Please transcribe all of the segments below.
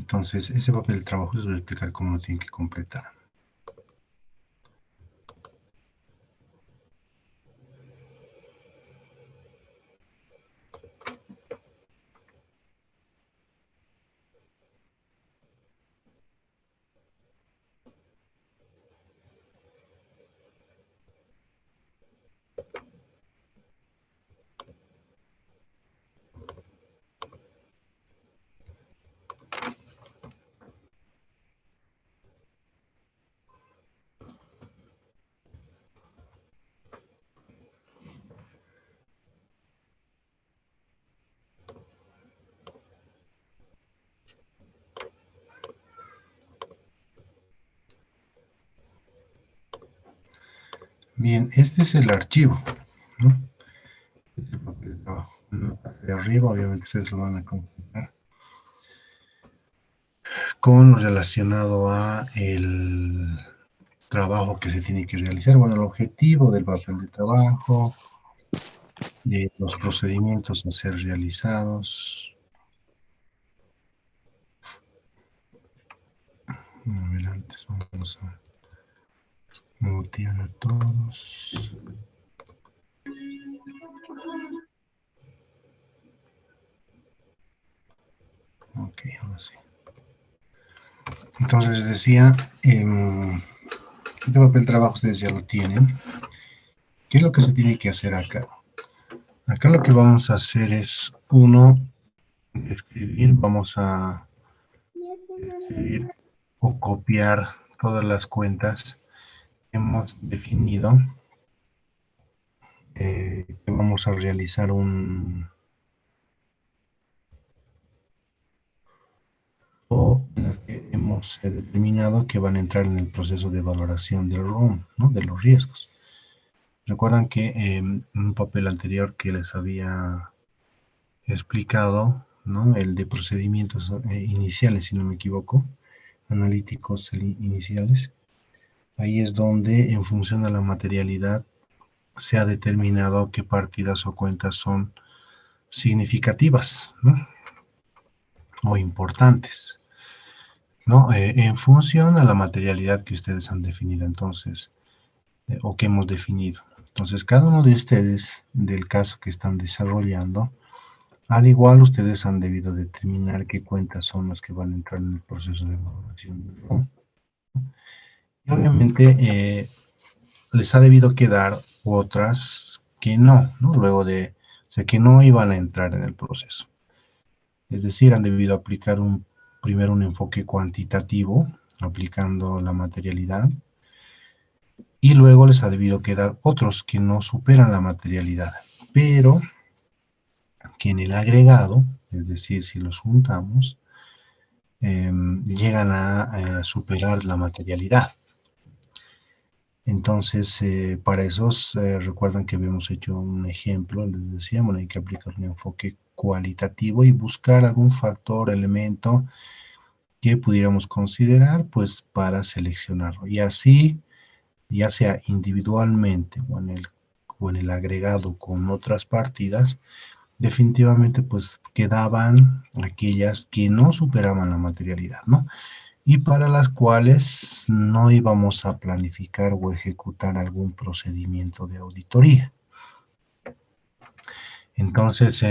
Entonces, ese papel de trabajo les voy a explicar cómo lo tienen que completar. Bien, este es el archivo, ¿no? Este es el papel de trabajo. En la parte de arriba, obviamente, ustedes lo van a completar con lo relacionado a el trabajo que se tiene que realizar. Bueno, el objetivo del papel de trabajo, de los procedimientos a ser realizados. A ver, antes vamos a mutear a todos. Ok, ahora sí. Entonces les decía, este papel de trabajo ustedes ya lo tienen. ¿Qué es lo que se tiene que hacer acá? Acá lo que vamos a hacer es, uno, escribir, vamos a escribir o copiar todas las cuentas que hemos definido, que vamos a realizar o que hemos determinado que van a entrar en el proceso de valoración del ROM, ¿no? De los riesgos. Recuerdan que en un papel anterior que les había explicado, ¿no? El de procedimientos iniciales, si no me equivoco, analíticos iniciales. Ahí es donde, en función de la materialidad, se ha determinado qué partidas o cuentas son significativas, ¿no? O importantes, ¿no? En función a la materialidad que ustedes han definido entonces, o que hemos definido. Entonces, cada uno de ustedes, del caso que están desarrollando, al igual ustedes han debido determinar qué cuentas son las que van a entrar en el proceso de evaluación, ¿no? Y obviamente les ha debido quedar otras que no, ¿no? Luego de, o sea, que no iban a entrar en el proceso. Es decir, han debido aplicar primero un enfoque cuantitativo, aplicando la materialidad, y luego les ha debido quedar otros que no superan la materialidad, pero que en el agregado, es decir, si los juntamos, llegan a superar la materialidad. Entonces, para esos, recuerdan que habíamos hecho un ejemplo, les decía, bueno, hay que aplicar un enfoque cualitativo y buscar algún factor, elemento que pudiéramos considerar, pues, para seleccionarlo. Y así, ya sea individualmente o en el agregado con otras partidas, definitivamente, pues, quedaban aquellas que no superaban la materialidad, ¿no? Y para las cuales no íbamos a planificar o ejecutar algún procedimiento de auditoría. Entonces,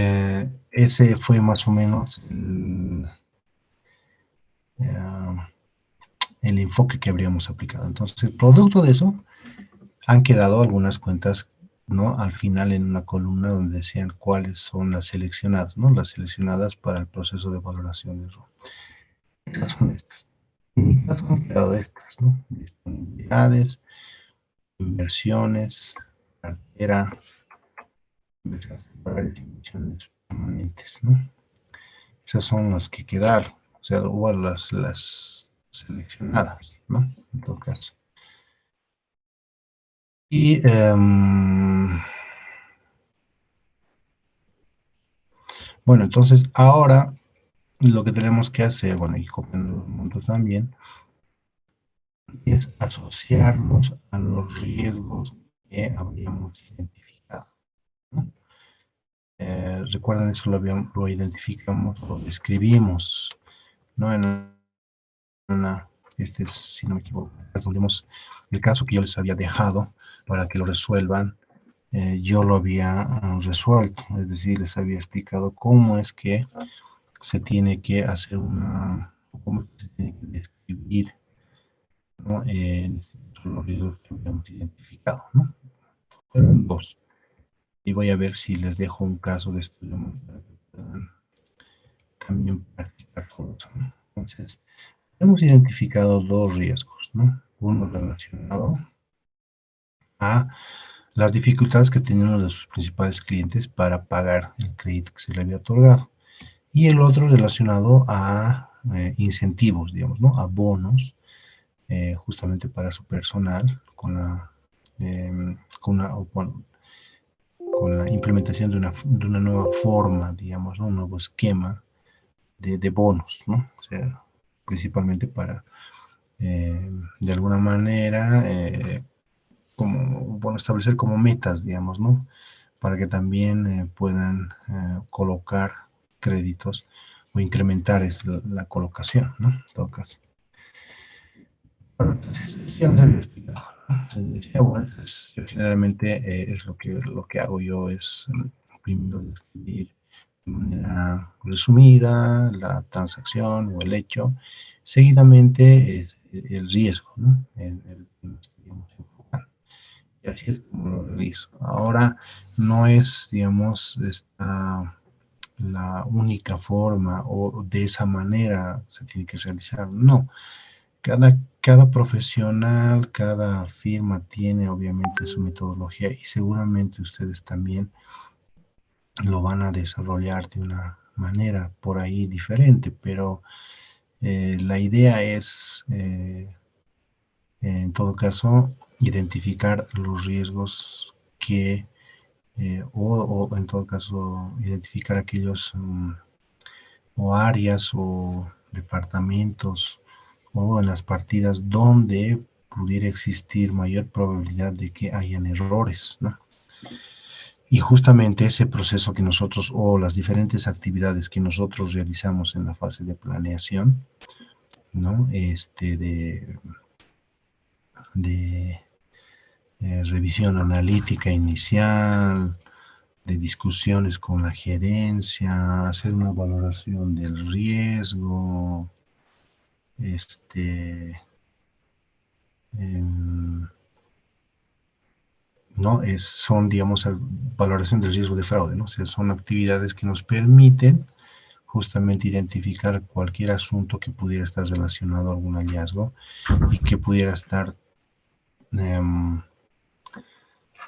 ese fue más o menos el enfoque que habríamos aplicado. Entonces, producto de eso, han quedado algunas cuentas, ¿no? Al final en una columna donde decían cuáles son las seleccionadas, ¿no? Las seleccionadas para el proceso de valoración de ROM. Estas son estas. En mi caso han quedado estas, ¿no? Disponibilidades, inversiones, cartera, para inversiones permanentes, ¿no? Esas son las que quedaron, o sea, hubo las seleccionadas, ¿no? En todo caso. Y bueno, entonces ahora lo que tenemos que hacer, bueno, y copiando los montos también, es asociarlos a los riesgos que habíamos identificado, ¿no? Recuerden, eso lo identificamos, lo escribimos ¿no? En una, si no me equivoco, respondemos el caso que yo les había dejado para que lo resuelvan, yo lo había resuelto, es decir, les había explicado cómo es que se tiene que hacer cómo se tiene que describir, ¿no? Los riesgos que habíamos identificado, ¿no? Fueron dos. Y voy a ver si les dejo un caso de estudio para que puedan también practicar todo eso, ¿no? Entonces, hemos identificado dos riesgos, ¿no? Uno relacionado a las dificultades que tenían uno de sus principales clientes para pagar el crédito que se le había otorgado. Y el otro relacionado a incentivos, digamos, ¿no? A bonos, justamente para su personal, bueno, con la implementación de una nueva forma, digamos, ¿no? Un nuevo esquema de bonos, ¿no? O sea, principalmente para, de alguna manera, como, bueno, establecer como metas, digamos, ¿no? Para que también puedan colocar créditos o incrementar la colocación, ¿no? En todo caso. Bueno, entonces, ya les había explicado, ¿no? Entonces, decía, bueno, pues, yo generalmente es lo que hago yo es primero describir de manera resumida la transacción o el hecho, seguidamente el riesgo, ¿no? El que estaríamos enfocando. Y así es como lo realizo. Ahora no es, digamos, la única forma o de esa manera se tiene que realizar. No, cada profesional, cada firma tiene obviamente su metodología y seguramente ustedes también lo van a desarrollar de una manera por ahí diferente, pero la idea es, en todo caso, identificar los riesgos o en todo caso, identificar aquellos o áreas o departamentos o en las partidas donde pudiera existir mayor probabilidad de que hayan errores, ¿no? Y justamente ese proceso que nosotros o las diferentes actividades que nosotros realizamos en la fase de planeación, ¿no? De revisión analítica inicial, de discusiones con la gerencia, hacer una valoración del riesgo, este, em, ¿no? Son, digamos, valoración del riesgo de fraude, ¿no? O sea, son actividades que nos permiten justamente identificar cualquier asunto que pudiera estar relacionado a algún hallazgo y que pudiera estar em,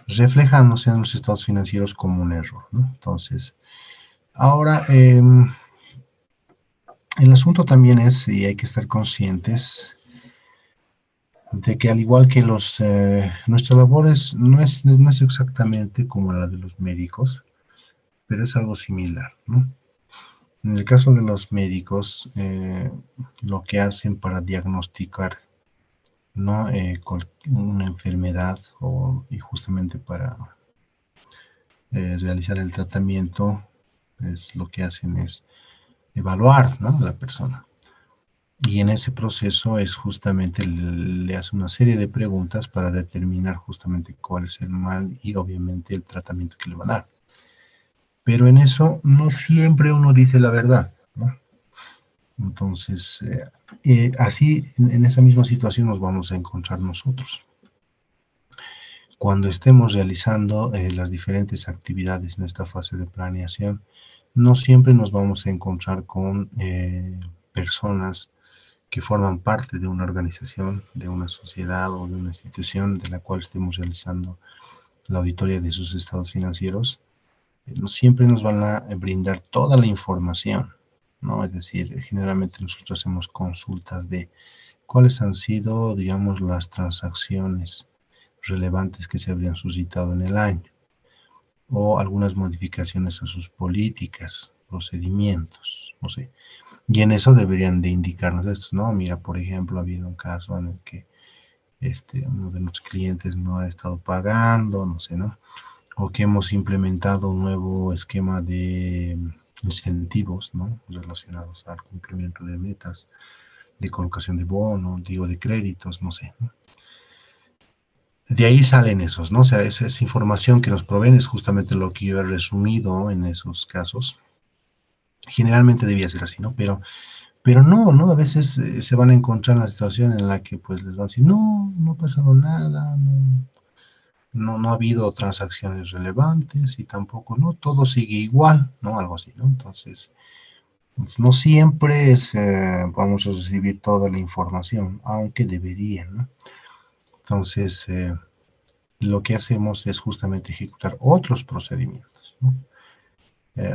reflejándose en los estados financieros como un error, ¿no? Entonces, ahora, el asunto también es, y hay que estar conscientes, de que al igual que nuestra labor no es exactamente como la de los médicos, pero es algo similar, ¿no? En el caso de los médicos, lo que hacen para diagnosticar, ¿no? Una enfermedad y justamente para realizar el tratamiento, lo que hacen es evaluar, ¿no? A la persona. Y en ese proceso es justamente, le hace una serie de preguntas para determinar justamente cuál es el mal y obviamente el tratamiento que le va a dar. Pero en eso no siempre uno dice la verdad, ¿no? Entonces, así en esa misma situación nos vamos a encontrar nosotros. Cuando estemos realizando las diferentes actividades en esta fase de planeación, no siempre nos vamos a encontrar con personas que forman parte de una organización, de una sociedad o de una institución de la cual estemos realizando la auditoría de sus estados financieros. No siempre nos van a brindar toda la información, ¿no? Es decir, generalmente nosotros hacemos consultas de cuáles han sido, digamos, las transacciones relevantes que se habrían suscitado en el año o algunas modificaciones a sus políticas, procedimientos, no sé. Y en eso deberían de indicarnos esto, ¿no? Mira, por ejemplo, ha habido un caso en el que uno de nuestros clientes no ha estado pagando, no sé, ¿no? O que hemos implementado un nuevo esquema de incentivos, ¿no?, relacionados al cumplimiento de metas, de colocación de bonos, digo, de créditos, no sé, ¿no? De ahí salen esos, ¿no? O sea, esa información que nos proveen es justamente lo que yo he resumido en esos casos. Generalmente debía ser así, ¿no? Pero no, ¿no? A veces se van a encontrar en la situación en la que pues les van a decir, no, no ha pasado nada, no ha habido transacciones relevantes y tampoco, ¿no? Todo sigue igual, ¿no? Algo así, ¿no? Entonces, pues, no siempre vamos a recibir toda la información, aunque deberían, ¿no? Entonces, lo que hacemos es justamente ejecutar otros procedimientos, ¿no?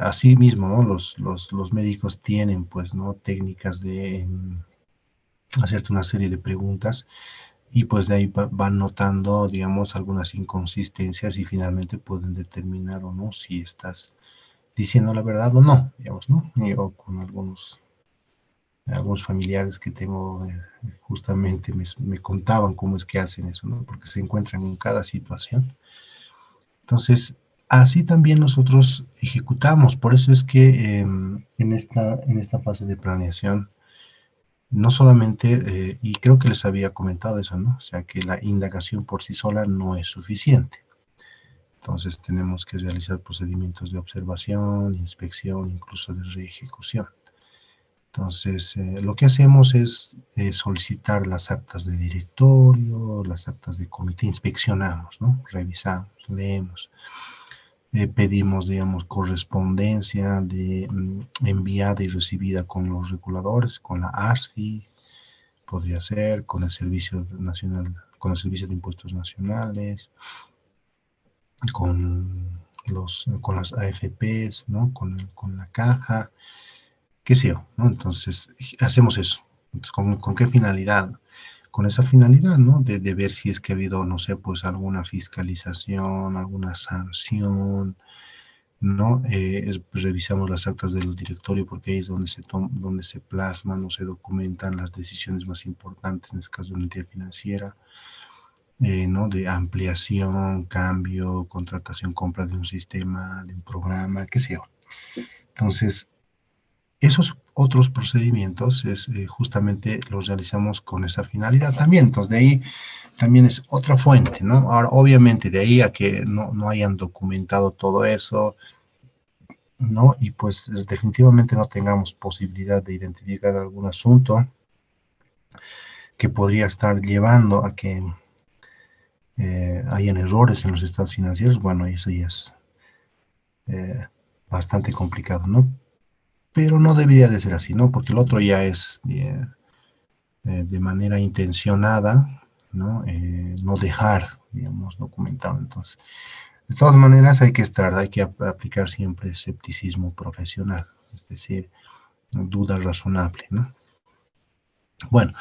Asimismo, ¿no?, los médicos tienen, pues, ¿no?, técnicas de hacerte una serie de preguntas y pues de ahí van notando, digamos, algunas inconsistencias y finalmente pueden determinar o no si estás diciendo la verdad o no, digamos, ¿no? Yo con algunos familiares que tengo, justamente me contaban cómo es que hacen eso, ¿no? Porque se encuentran en cada situación. Entonces, así también nosotros ejecutamos. Por eso es que en esta fase de planeación, no solamente, y creo que les había comentado eso, ¿no? O sea, que la indagación por sí sola no es suficiente. Entonces tenemos que realizar procedimientos de observación, inspección, incluso de reejecución. Entonces, lo que hacemos es solicitar las actas de directorio, las actas de comité, inspeccionamos, ¿no? Revisamos, leemos. Pedimos, digamos, correspondencia enviada y recibida con los reguladores, con la ASFI, podría ser, con el Servicio Nacional, con el Servicio de Impuestos Nacionales, con las AFPs, ¿no? Con la caja, qué sé yo, ¿no? Entonces, hacemos eso. Entonces, ¿con qué finalidad? Con esa finalidad, ¿no? De ver si es que ha habido, no sé, pues alguna fiscalización, alguna sanción, ¿no? Pues, revisamos las actas del directorio porque ahí es donde se plasman o se documentan las decisiones más importantes, en este caso de una entidad financiera, ¿no? De ampliación, cambio, contratación, compra de un sistema, de un programa, qué sé yo. Entonces, esos otros procedimientos justamente los realizamos con esa finalidad también. Entonces, de ahí también es otra fuente, ¿no? Ahora, obviamente, de ahí a que no hayan documentado todo eso, ¿no? Y pues definitivamente no tengamos posibilidad de identificar algún asunto que podría estar llevando a que hayan errores en los estados financieros, bueno, eso ya es eh, bastante complicado, ¿no? Pero no debería de ser así, ¿no? Porque el otro ya es de manera intencionada, ¿no? No dejar, digamos, documentado. Entonces, de todas maneras hay que aplicar siempre escepticismo profesional, es decir, duda razonable, ¿no? Bueno,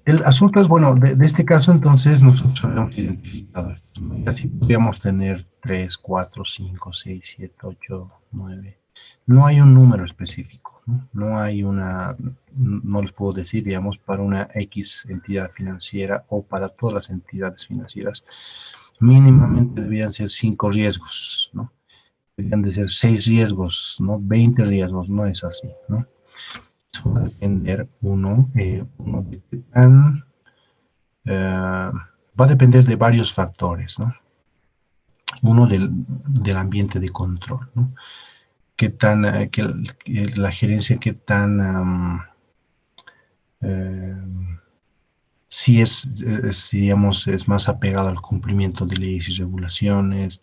el asunto es, bueno, de este caso entonces nosotros habíamos identificado esto, ¿no? Y así podríamos tener 3, 4, 5, 6, 7, 8, 9. No hay un número específico, ¿no? No hay no les puedo decir, digamos, para una X entidad financiera o para todas las entidades financieras, mínimamente deberían ser 5 riesgos, ¿no? Deberían de ser 6 riesgos, ¿no? 20 riesgos, no es así, ¿no? Eso va a depender uno de qué tan va a depender de varios factores, ¿no? Uno del ambiente de control, ¿no? Qué tan, que la gerencia, qué tan, eh, si digamos, es más apegado al cumplimiento de leyes y regulaciones,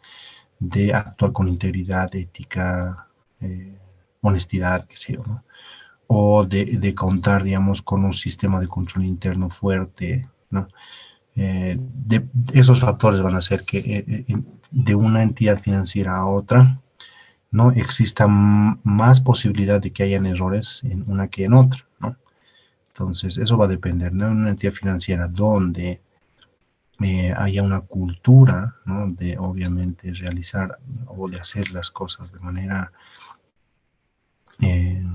de actuar con integridad, ética, eh, honestidad, qué sé yo, ¿no? O de contar, digamos, con un sistema de control interno fuerte, ¿no? Esos factores van a hacer que de una entidad financiera a otra no exista más posibilidad de que hayan errores en una que en otra, ¿no? Entonces, eso va a depender, ¿no? En una entidad financiera donde haya una cultura, ¿no? De obviamente realizar o de hacer las cosas de manera eh,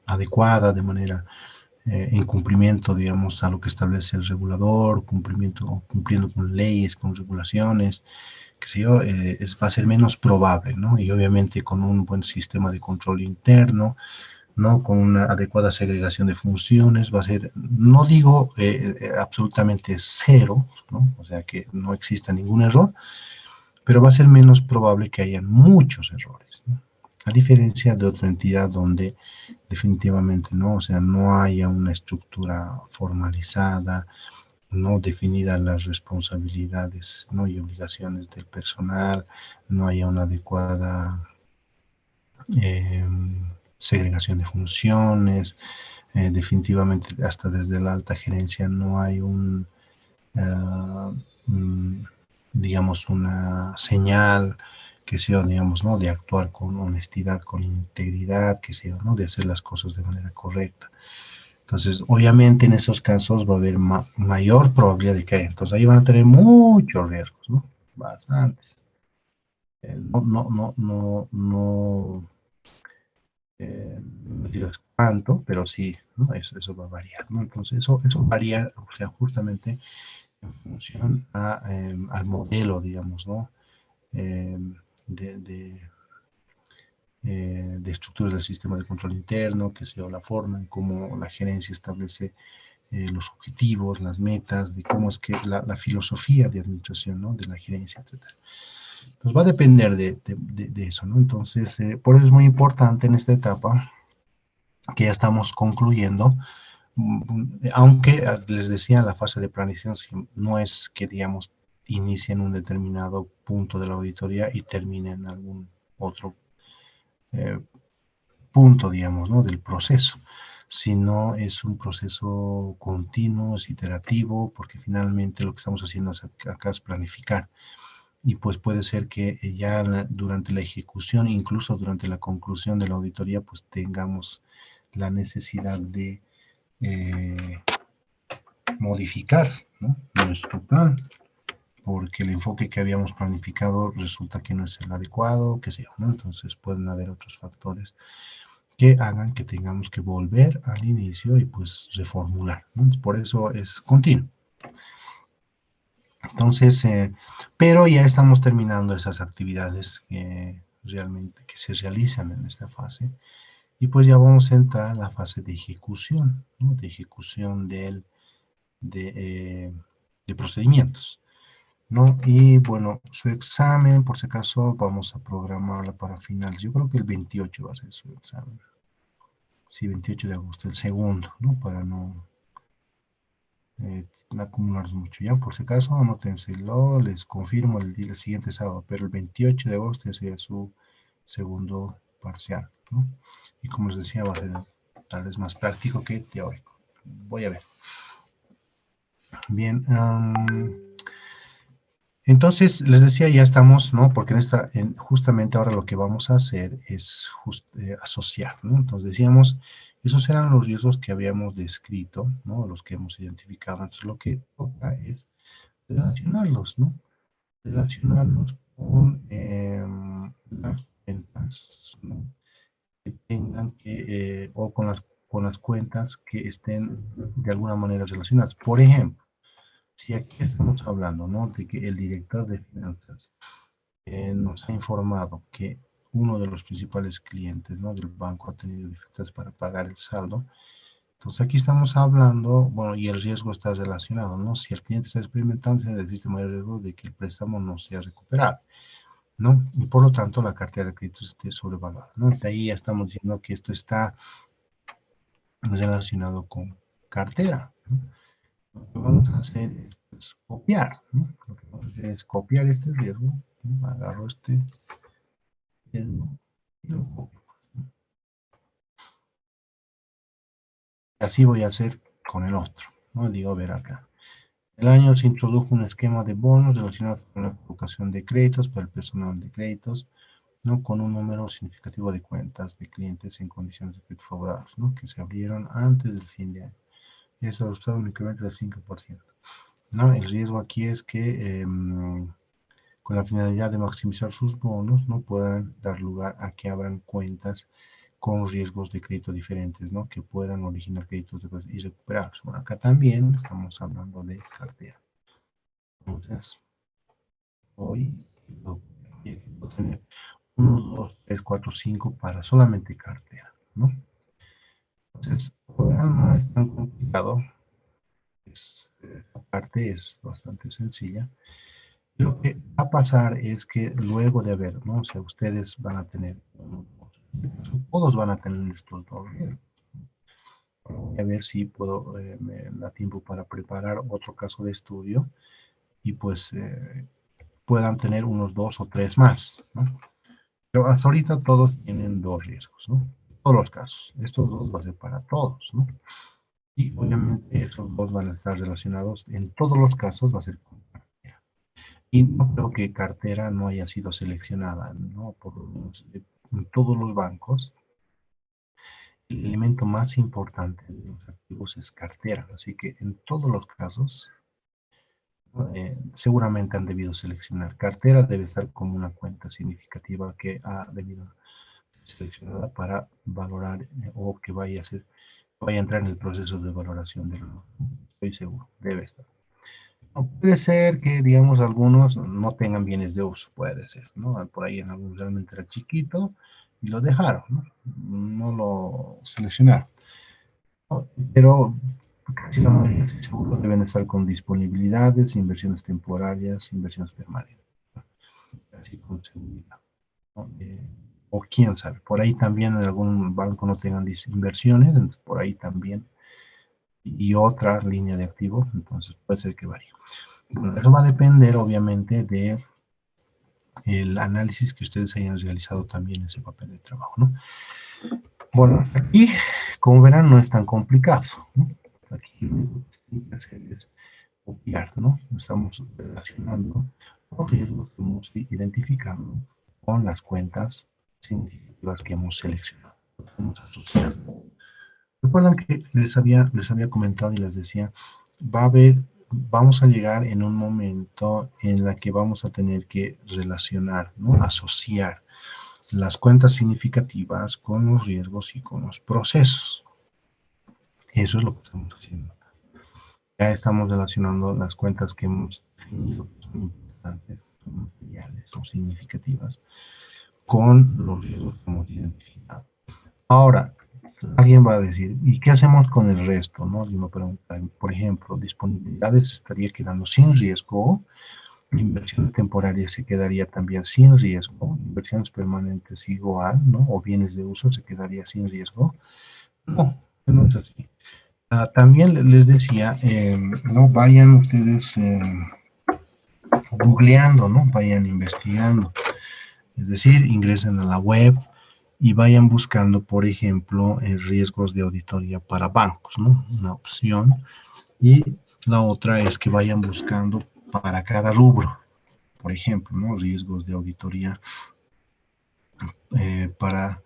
adecuada, de manera incumplimiento, digamos, a lo que establece el regulador, cumpliendo con leyes, con regulaciones, qué sé yo, va a ser menos probable, ¿no? Y obviamente con un buen sistema de control interno, ¿no? Con una adecuada segregación de funciones, va a ser, no digo absolutamente cero, ¿no? O sea, que no exista ningún error, pero va a ser menos probable que haya muchos errores, ¿no? A diferencia de otra entidad donde definitivamente no, o sea, no haya una estructura formalizada, no definidas las responsabilidades, ¿no? Y obligaciones del personal, no haya una adecuada eh, segregación de funciones, definitivamente hasta desde la alta gerencia no hay uh, digamos, una señal, que sea, digamos, ¿no? De actuar con honestidad, con integridad, que sea, ¿no? De hacer las cosas de manera correcta. Entonces, obviamente en esos casos va a haber mayor probabilidad de que haya. Entonces, ahí van a tener muchos riesgos, ¿no? Bastantes. No dirás cuánto, pero sí, ¿no? Eso va a variar, ¿no? Entonces, eso varía, o sea, justamente en función al modelo, digamos, ¿no? Eh, de, de, de estructuras del sistema de control interno, que sea la forma en cómo la gerencia establece los objetivos, las metas, de cómo es que la filosofía de administración, ¿no? De la gerencia, etcétera. Pues va a depender de eso, ¿no? Entonces, por eso es muy importante en esta etapa que ya estamos concluyendo, aunque les decía, la fase de planificación no es que, digamos, inicie en un determinado punto de la auditoría y termine en algún otro eh, punto, digamos, ¿no? Del proceso, sino es un proceso continuo, es iterativo, porque finalmente lo que estamos haciendo acá es planificar. Y pues puede ser que ya durante la ejecución, incluso durante la conclusión de la auditoría, pues tengamos la necesidad de eh, modificar, ¿no? Nuestro plan, porque el enfoque que habíamos planificado resulta que no es el adecuado, que sea, ¿no? Entonces pueden haber otros factores que hagan que tengamos que volver al inicio y pues reformular, ¿no? Por eso es continuo. Entonces, pero ya estamos terminando esas actividades que realmente que se realizan en esta fase y pues ya vamos a entrar a la fase de ejecución, ¿no? De ejecución de, de procedimientos, ¿no? Y bueno, su examen, por si acaso, vamos a programarla para finales. Yo creo que el 28 va a ser su examen. Sí, 28 de agosto, el segundo, ¿no? Para no acumularse mucho. Ya, por si acaso, anótenselo, les confirmo el día siguiente sábado, pero el 28 de agosto sería su segundo parcial, ¿no? Y como les decía, va a ser tal vez más práctico que teórico. Voy a ver. Bien, entonces les decía, ya estamos, ¿no? Porque justamente ahora lo que vamos a hacer es asociar, ¿no? Entonces decíamos, esos eran los riesgos que habíamos descrito, ¿no? Los que hemos identificado. Entonces lo que toca es relacionarlos, ¿no? Relacionarlos con las cuentas, ¿no? Que tengan o con las cuentas que estén de alguna manera relacionadas. Por ejemplo, si aquí estamos hablando, ¿no? De que el director de finanzas nos ha informado que uno de los principales clientes, ¿no? Del banco ha tenido dificultades para pagar el saldo. Entonces aquí estamos hablando, bueno, y el riesgo está relacionado, ¿no? Si el cliente está experimentando, existe mayor riesgo de que el préstamo no sea recuperable, ¿no? Y por lo tanto la cartera de créditos esté sobrevaluada, ¿no? De ahí ya estamos diciendo que esto está relacionado con cartera, ¿no? Lo que vamos a hacer es copiar, ¿no? Lo que vamos a hacer es copiar este riesgo, ¿no? Agarro este riesgo y lo copio. Así voy a hacer con el otro, ¿no? Digo, a ver acá. El año se introdujo un esquema de bonos relacionado con la colocación de créditos para el personal de créditos, ¿no? Con un número significativo de cuentas de clientes en condiciones de crédito favorables, ¿no? Que se abrieron antes del fin de año. Y eso ha gustado un incremento del 5%, ¿no? El riesgo aquí es que con la finalidad de maximizar sus bonos, no puedan dar lugar a que abran cuentas con riesgos de crédito diferentes, ¿no? Que puedan originar créditos irrecuperables. Bueno, acá también estamos hablando de cartera. Entonces, hoy lo puedo tener 1, 2, 3, 4, 5 para solamente cartera, ¿no? Entonces, ahora no es tan complicado. Esta parte es bastante sencilla. Lo que va a pasar es que luego de haber, ¿no? O sea, ustedes van a tener, todos van a tener estos dos. A ver si puedo, me da tiempo para preparar otro caso de estudio y pues puedan tener unos 2 o 3 más, ¿no? Pero hasta ahorita todos tienen 2 riesgos, ¿no? Todos los casos. Estos 2 va a ser para todos, ¿no? Y obviamente esos 2 van a estar relacionados, en todos los casos va a ser con cartera. Y no creo que cartera no haya sido seleccionada, ¿no? En todos los bancos, el elemento más importante de los activos es cartera. Así que en todos los casos, seguramente han debido seleccionar. Cartera debe estar como una cuenta significativa que ha debido ser seleccionada para valorar o que vaya a entrar en el proceso de valoración del loan. Estoy seguro, debe estar. No, puede ser que, digamos, algunos no tengan bienes de uso, puede ser, ¿no? Por ahí en algún realmente era chiquito y lo dejaron, ¿no? No lo seleccionaron. ¿No? Pero casi la mayoría, estoy seguro, deben estar con disponibilidades, inversiones temporarias, inversiones permanentes, ¿no? Así con seguridad, ¿no? O quién sabe, por ahí también en algún banco no tengan inversiones, entonces por ahí también, y otra línea de activo, entonces puede ser que varíe. Bueno, eso va a depender obviamente de el análisis que ustedes hayan realizado también en ese papel de trabajo, ¿no? Bueno, aquí, como verán, no es tan complicado, ¿no? Aquí lo que tienen que hacer es copiar, ¿no? Estamos relacionando los riesgos que hemos identificado con las cuentas significativas que hemos seleccionado. Vamos a asociar. Recuerdan que les había comentado y les decía, vamos a llegar en un momento en la que vamos a tener que relacionar, ¿no? Asociar las cuentas significativas con los riesgos y con los procesos. Eso es lo que estamos haciendo. Ya estamos relacionando las cuentas que hemos definido, que son importantes, son materiales, son significativas, con los riesgos que hemos identificado. Ahora, alguien va a decir, ¿y qué hacemos con el resto? ¿No? Alguien me pregunta, por ejemplo, disponibilidades estaría quedando sin riesgo, inversiones temporarias se quedaría también sin riesgo, inversiones permanentes igual, ¿no? O bienes de uso se quedaría sin riesgo. No, no es así. También les decía, no vayan ustedes googleando, ¿no? Vayan investigando. Es decir, ingresen a la web y vayan buscando, por ejemplo, riesgos de auditoría para bancos, ¿no? Una opción. Y la otra es que vayan buscando para cada rubro, por ejemplo, ¿no? Riesgos de auditoría para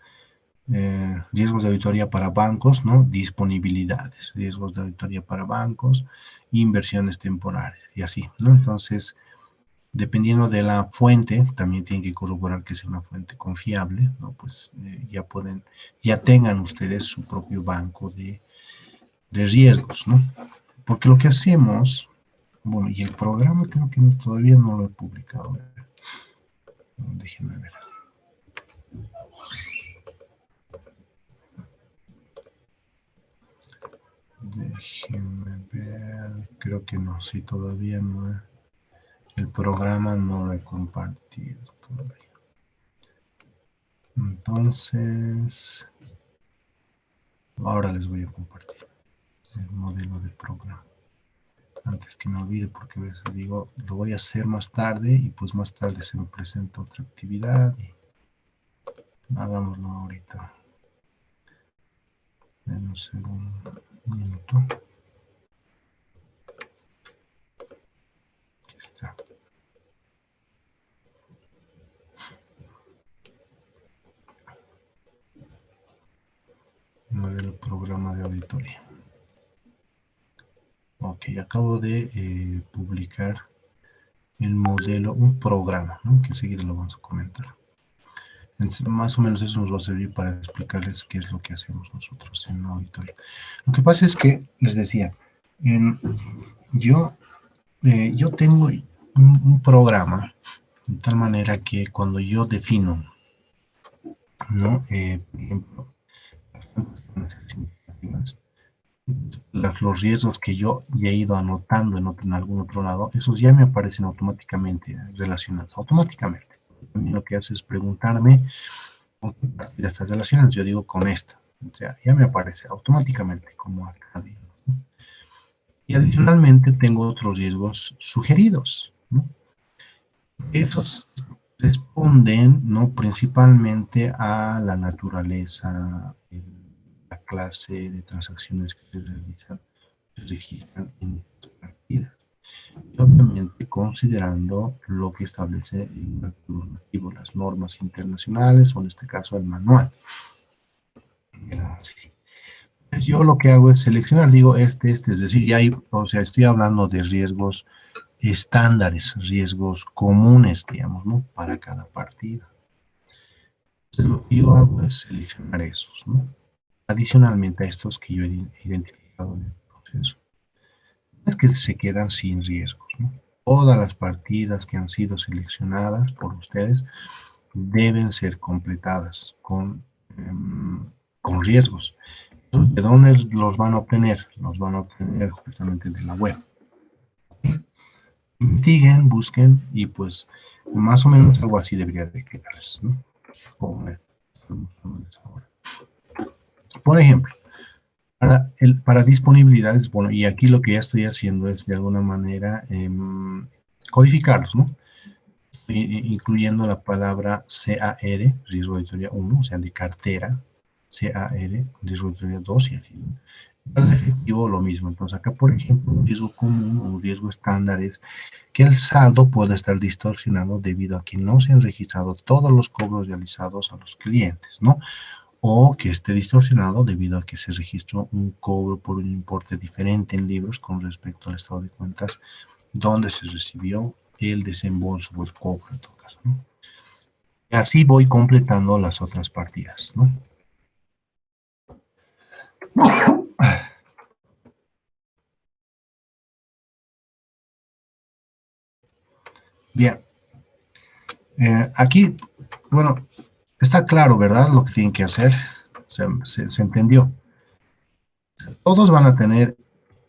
riesgos de auditoría para bancos, ¿no? Disponibilidades, riesgos de auditoría para bancos, inversiones temporales y así, ¿no? Entonces, dependiendo de la fuente, también tienen que corroborar que sea una fuente confiable, ¿no? Pues ya tengan ustedes su propio banco de riesgos, ¿no? Porque lo que hacemos, bueno, y el programa creo que todavía no lo he publicado. Déjenme ver. Déjenme ver. Creo que no, sí, todavía no. El programa no lo he compartido todavía. Entonces, ahora les voy a compartir el modelo del programa. Antes que me olvide, porque a veces digo, lo voy a hacer más tarde y pues más tarde se me presenta otra actividad y hagámoslo ahorita. En un segundo, un minuto. Aquí está. Modelo programa de auditoría. Ok, acabo de publicar el modelo, un programa, ¿no? Que enseguida lo vamos a comentar. Entonces, más o menos eso nos va a servir para explicarles qué es lo que hacemos nosotros en la auditoría. Lo que pasa es que, les decía, en, yo, yo tengo un programa de tal manera que cuando yo defino, ¿no? Por ejemplo, los riesgos que yo ya he ido anotando en algún otro lado, esos ya me aparecen automáticamente relacionados, automáticamente. También lo que hace es preguntarme con qué partida estás relacionado. Yo digo con esta, o sea, ya me aparece automáticamente como acá. ¿No? Y adicionalmente tengo otros riesgos sugeridos, ¿no? Esos responden, ¿no? Principalmente a la naturaleza, la clase de transacciones que se realizan, se registran en estas partidas. Y obviamente considerando lo que establece el acto normativo, las normas internacionales o en este caso el manual. Pues yo lo que hago es seleccionar, digo es decir, ya hay, o sea, estoy hablando de riesgos estándares, riesgos comunes, digamos, ¿no? Para cada partida. Entonces, lo que yo hago es seleccionar esos, ¿no? Adicionalmente a estos que yo he identificado en el proceso. Es que se quedan sin riesgos, ¿no? Todas las partidas que han sido seleccionadas por ustedes deben ser completadas con riesgos. ¿De dónde los van a obtener? Los van a obtener justamente de la web. Investiguen, busquen y pues más o menos algo así debería de quedarles, ¿no? Por ejemplo, para disponibilidades, bueno, y aquí lo que ya estoy haciendo es de alguna manera codificarlos, ¿no? Incluyendo la palabra CAR, riesgo de auditoría 1, o sea, de cartera, CAR, riesgo de auditoría 2 y así, ¿no? El efectivo lo mismo. Entonces acá, por ejemplo, un riesgo común, un riesgo estándar es que el saldo puede estar distorsionado debido a que no se han registrado todos los cobros realizados a los clientes, ¿no? O que esté distorsionado debido a que se registró un cobro por un importe diferente en libros con respecto al estado de cuentas donde se recibió el desembolso o el cobro en todo caso, ¿no? Y así voy completando las otras partidas, ¿no? Bien, aquí, bueno, está claro, ¿verdad? Lo que tienen que hacer, se entendió. Todos van a tener,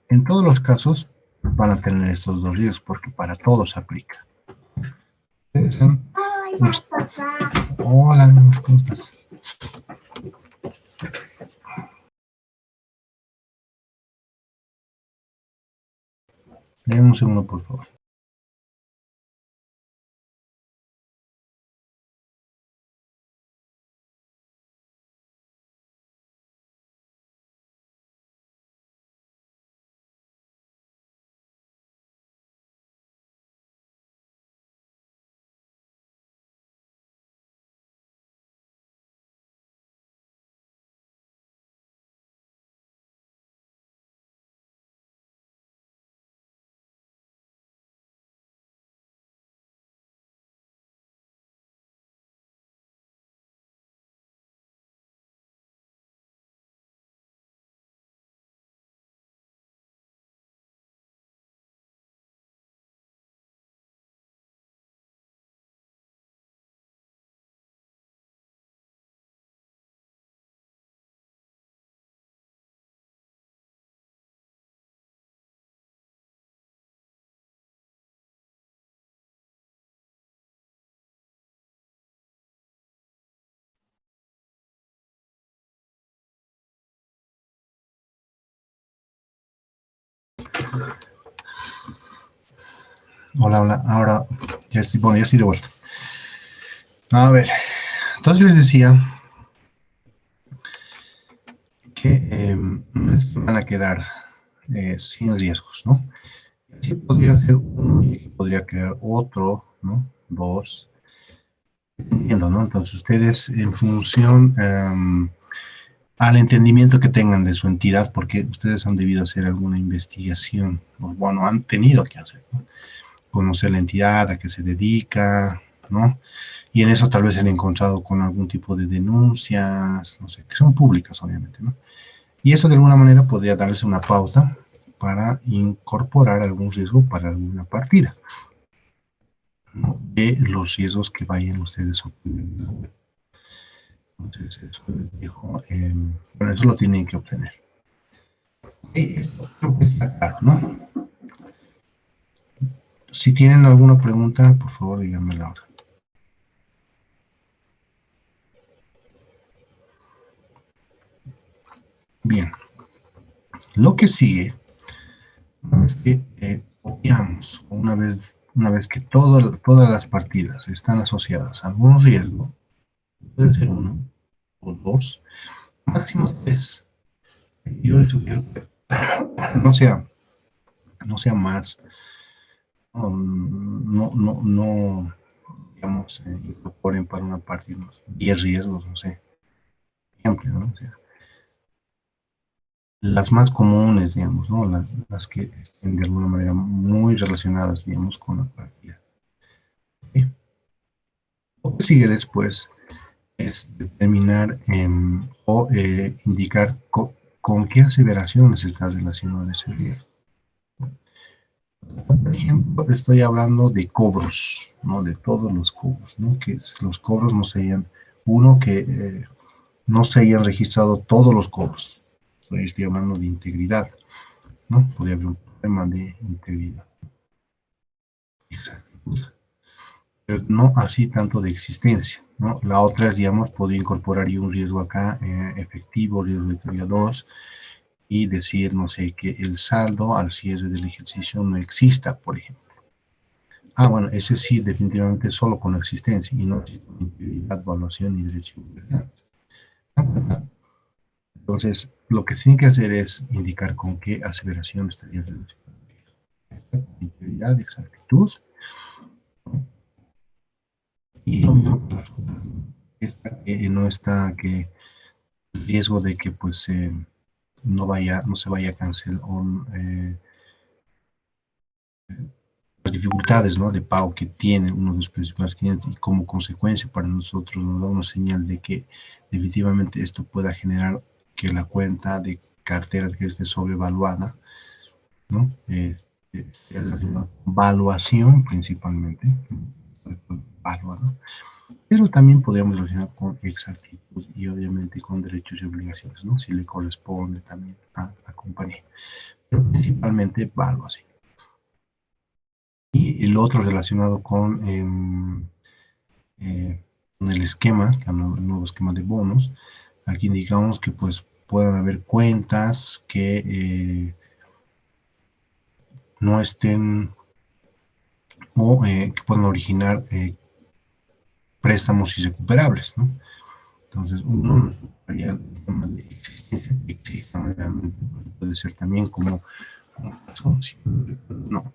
en todos los casos, van a tener estos dos riesgos, porque para todos aplica. Hola, papá. Hola, ¿cómo estás? Dame un segundo, por favor. Hola, hola. Ahora, ya estoy, bueno, ya estoy de vuelta. A ver, entonces les decía que van a quedar sin riesgos, ¿no? Así podría ser uno y podría crear otro, ¿no? Dos, dependiendo, ¿no? Entonces ustedes en función al entendimiento que tengan de su entidad, porque ustedes han debido hacer alguna investigación, o bueno, han tenido que hacer, ¿no? Conocer la entidad, a qué se dedica, ¿no? y en eso tal vez se han encontrado con algún tipo de denuncias, no sé, que son públicas, obviamente, ¿no? Y eso de alguna manera podría darles una pauta para incorporar algún riesgo para alguna partida, ¿no? De los riesgos que vayan ustedes obteniendo. Entonces, eso les dijo, bueno, eso lo tienen que obtener. Esto creo que está claro, ¿no? Si tienen alguna pregunta, por favor, díganmela ahora. Bien, lo que sigue es que obviamos una vez que todas las partidas están asociadas a algún riesgo, puede ser uno o dos, máximo tres. Yo les sugiero que no sea, no sea más, no digamos, incorporen para una partida unos 10 riesgos, no sé, ejemplo, ¿no? O sea, las más comunes, digamos, ¿no? Las que estén de alguna manera muy relacionadas, digamos, con la partida. ¿Sí? Lo que sigue después es determinar o indicar con qué aseveraciones está relacionado ese riesgo. Por ejemplo, estoy hablando de cobros, ¿no? De todos los cobros, ¿no? Que los cobros no se hayan, uno, que no se hayan registrado todos los cobros. Estoy hablando de integridad, ¿no? Podría haber un problema de integridad. Pero no así tanto de existencia, ¿no? La otra es, digamos, podría incorporar un riesgo acá, efectivo, riesgo de teoría 2, y decir, no sé, que el saldo al cierre del ejercicio no exista, por ejemplo. Ah, bueno, ese sí, definitivamente solo con existencia y no con integridad, evaluación y derecho. Entonces, lo que se tiene que hacer es indicar con qué aseveración estaría relacionado. Integridad, exactitud, y no está que el riesgo de que pues no se vaya a cancelar las dificultades, ¿no? De pago que tiene uno de los principales clientes, y como consecuencia para nosotros nos da una señal de que definitivamente esto pueda generar que la cuenta de cartera que esté sobrevaluada, ¿no? La valuación principalmente, valuada, pero también podríamos relacionar con exactitud y obviamente con derechos y obligaciones, ¿no? Si le corresponde también a la compañía, pero principalmente valuación. Y el otro relacionado con el esquema, el nuevo esquema de bonos. Aquí indicamos que pues puedan haber cuentas que no estén o que puedan originar préstamos irrecuperables, ¿no? Entonces, uno haría el tema de existencia que exista realmente, puede ser también como no,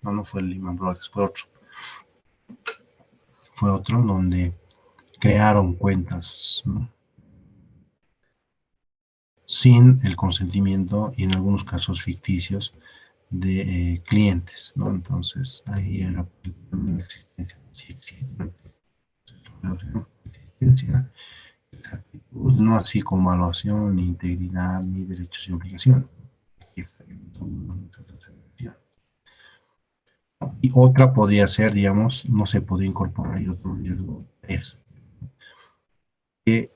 no fue el Lehman Brothers, fue otro donde crearon cuentas, ¿no? Sin el consentimiento y en algunos casos ficticios de clientes, ¿no? Entonces ahí era la existencia, si existe existencia, exactitud, no así como evaluación, ni integridad, ni derechos y obligaciones. Y otra podría ser, digamos, no se puede incorporar otro riesgo, es que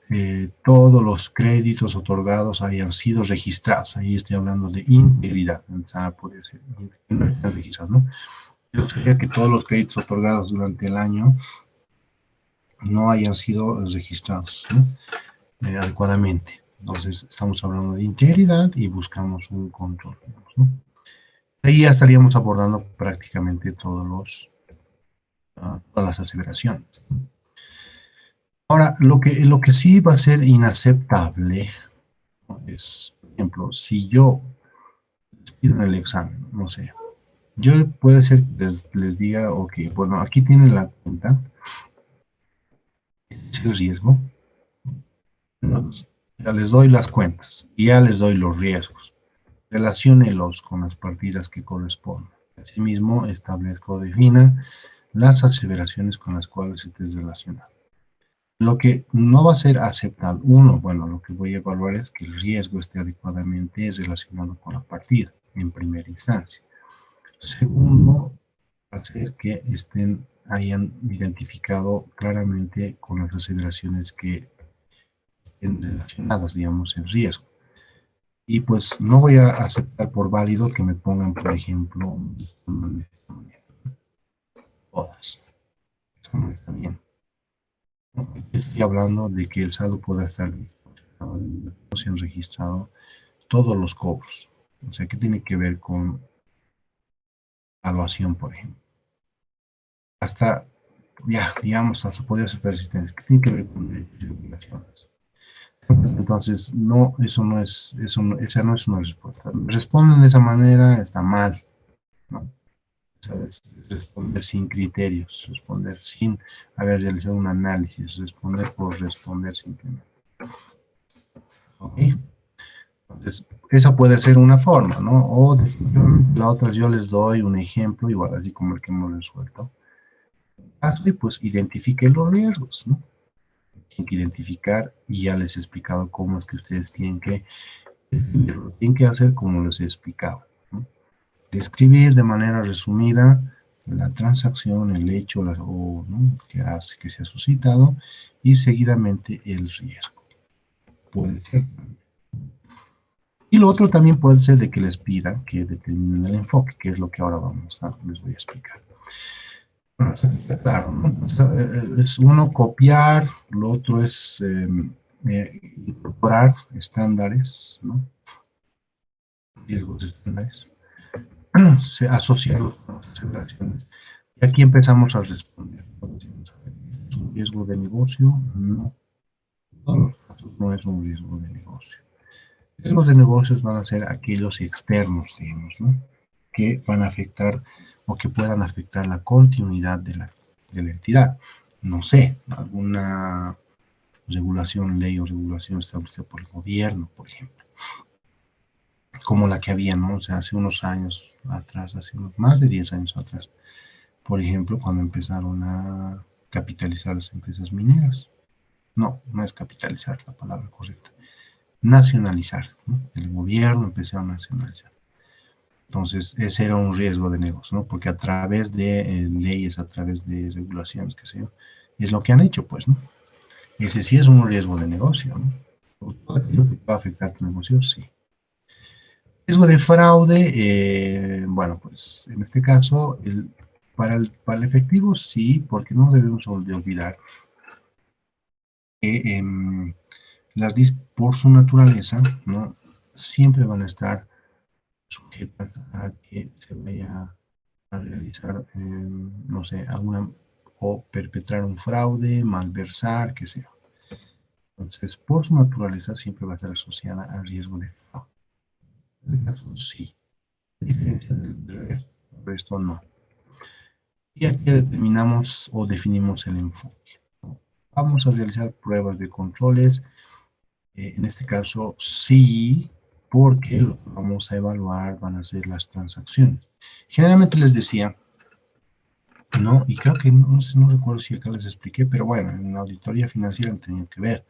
todos los créditos otorgados hayan sido registrados. Ahí estoy hablando de integridad, podría ser, que no están registrados, ¿no? Yo sería que todos los créditos otorgados durante el año no hayan sido registrados, ¿no? Adecuadamente. Entonces, estamos hablando de integridad y buscamos un control, ¿no? Ahí ya estaríamos abordando prácticamente todas las aseveraciones. Ahora, lo que sí va a ser inaceptable, ¿no? Es, por ejemplo, si yo les pido en el examen, no sé, yo puede ser que les diga, ok, bueno, aquí tienen la cuenta, es el riesgo, ¿no? Ya les doy las cuentas y ya les doy los riesgos. Relaciónelos con las partidas que corresponden. Asimismo, establezco, defina las aseveraciones con las cuales estés relacionado. Lo que no va a ser aceptable, uno, bueno, lo que voy a evaluar es que el riesgo esté adecuadamente relacionado con la partida, en primera instancia. Segundo, hacer que hayan identificado claramente con las aseveraciones que estén relacionadas, digamos, en riesgo. Y pues no voy a aceptar por válido que me pongan, por ejemplo, todas. Eso no está bien. Estoy hablando de que el saldo pueda estar, no se han registrado todos los cobros. O sea, ¿qué tiene que ver con evaluación, por ejemplo? Hasta, ya, digamos, hasta podría ser persistencia, ¿qué tiene que ver con derechos y obligaciones? Entonces, no, esa no es una respuesta. Responden de esa manera, está mal, ¿no? ¿Sabes? Responder sin criterios, responder sin haber realizado un análisis, responder por responder simplemente. ¿Ok? Entonces, esa puede ser una forma, ¿no? O definitivamente la otra, yo les doy un ejemplo, igual así como el que hemos resuelto. Y pues identifiquen los riesgos, ¿no? Tienen que identificar y ya les he explicado cómo es que ustedes tienen que hacer como les he explicado, ¿no? Describir de manera resumida la transacción, el hecho ¿no? que se ha suscitado y seguidamente el riesgo. Puede ser. Y lo otro también puede ser de que les pida que determinen el enfoque, que es lo que ahora les voy a explicar. Claro, ¿no? Es uno copiar, lo otro es incorporar estándares, ¿no? Riesgos estándares, se asocian con las aseveraciones. Y aquí empezamos a responder. ¿Es un riesgo de negocio? No. En todos los casos no es un riesgo de negocio. Riesgos de negocios van a ser aquellos externos, digamos, ¿no? Que van a afectar o que puedan afectar la continuidad de la entidad. No sé, alguna regulación, ley o regulación establecida por el gobierno, por ejemplo, como la que había, ¿no? O sea, hace unos años atrás, más de 10 años atrás, por ejemplo, cuando empezaron a capitalizar las empresas mineras. No, no es capitalizar la palabra correcta. Nacionalizar, ¿no? El gobierno empezó a nacionalizar. Entonces, ese era un riesgo de negocio, ¿no? Porque a través de leyes, a través de regulaciones, qué sé yo, es lo que han hecho, pues, ¿no? Ese sí es un riesgo de negocio, ¿no? Todo aquello que va a afectar tu negocio, sí. Riesgo de fraude, bueno, pues en este caso, para el efectivo sí, porque no debemos de olvidar que por su naturaleza, ¿no? Siempre van a estar sujetas a que se vaya a realizar, no sé, o perpetrar un fraude, malversar, qué sé yo. Entonces, por su naturaleza siempre va a estar asociada al riesgo de fraude. En este caso, sí. A diferencia del resto, no. Y aquí determinamos o definimos el enfoque. Vamos a realizar pruebas de controles. En este caso, sí, porque lo que vamos a evaluar van a ser las transacciones. Generalmente les decía, ¿no? Y creo que no recuerdo si acá les expliqué, pero bueno, en la auditoría financiera han tenido que ver.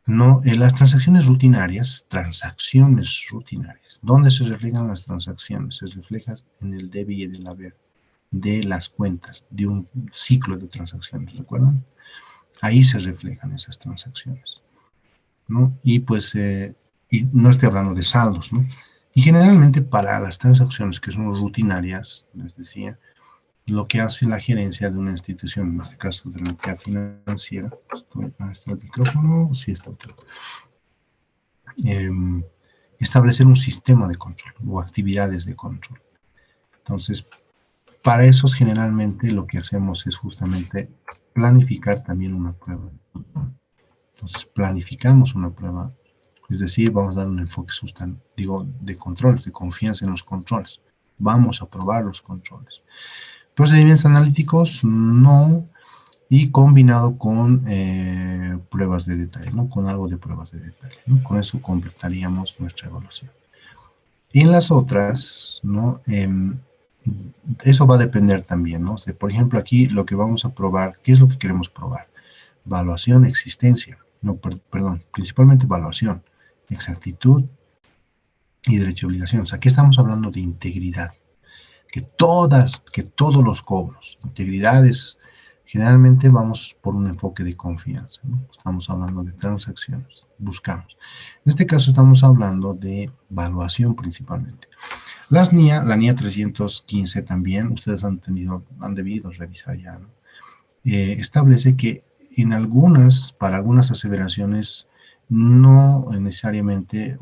No, las transacciones rutinarias, ¿dónde se reflejan las transacciones? Se reflejan en el debe y en el haber de las cuentas, de un ciclo de transacciones, ¿recuerdan? Ahí se reflejan esas transacciones, ¿no? Y pues, y no estoy hablando de saldos, ¿no? Y generalmente para las transacciones que son rutinarias, les decía, lo que hace la gerencia de una institución, en este caso de la entidad financiera, ¿está el micrófono? Sí, está el micrófono. Establecer un sistema de control o actividades de control. Entonces, para eso generalmente lo que hacemos es justamente planificar también una prueba. Entonces, planificamos una prueba, es decir, vamos a dar un enfoque de controles, de confianza en los controles. Vamos a probar los controles. Procedimientos analíticos, no, y combinado con pruebas de detalle, ¿no? Con algo de pruebas de detalle, ¿no? Con eso completaríamos nuestra evaluación. Y en las otras, ¿no? eso va a depender también, ¿no? O sea, por ejemplo, aquí lo que vamos a probar, ¿qué es lo que queremos probar? Valuación, existencia, no, perdón, principalmente evaluación, exactitud y derecho y obligaciones. Aquí estamos hablando de integridad, que todos los cobros, integridades, generalmente vamos por un enfoque de confianza, ¿no? Estamos hablando de transacciones, buscamos. En este caso estamos hablando de evaluación principalmente. La NIA 315 también, ustedes han debido revisar ya, ¿no? Establece que para algunas aseveraciones, no necesariamente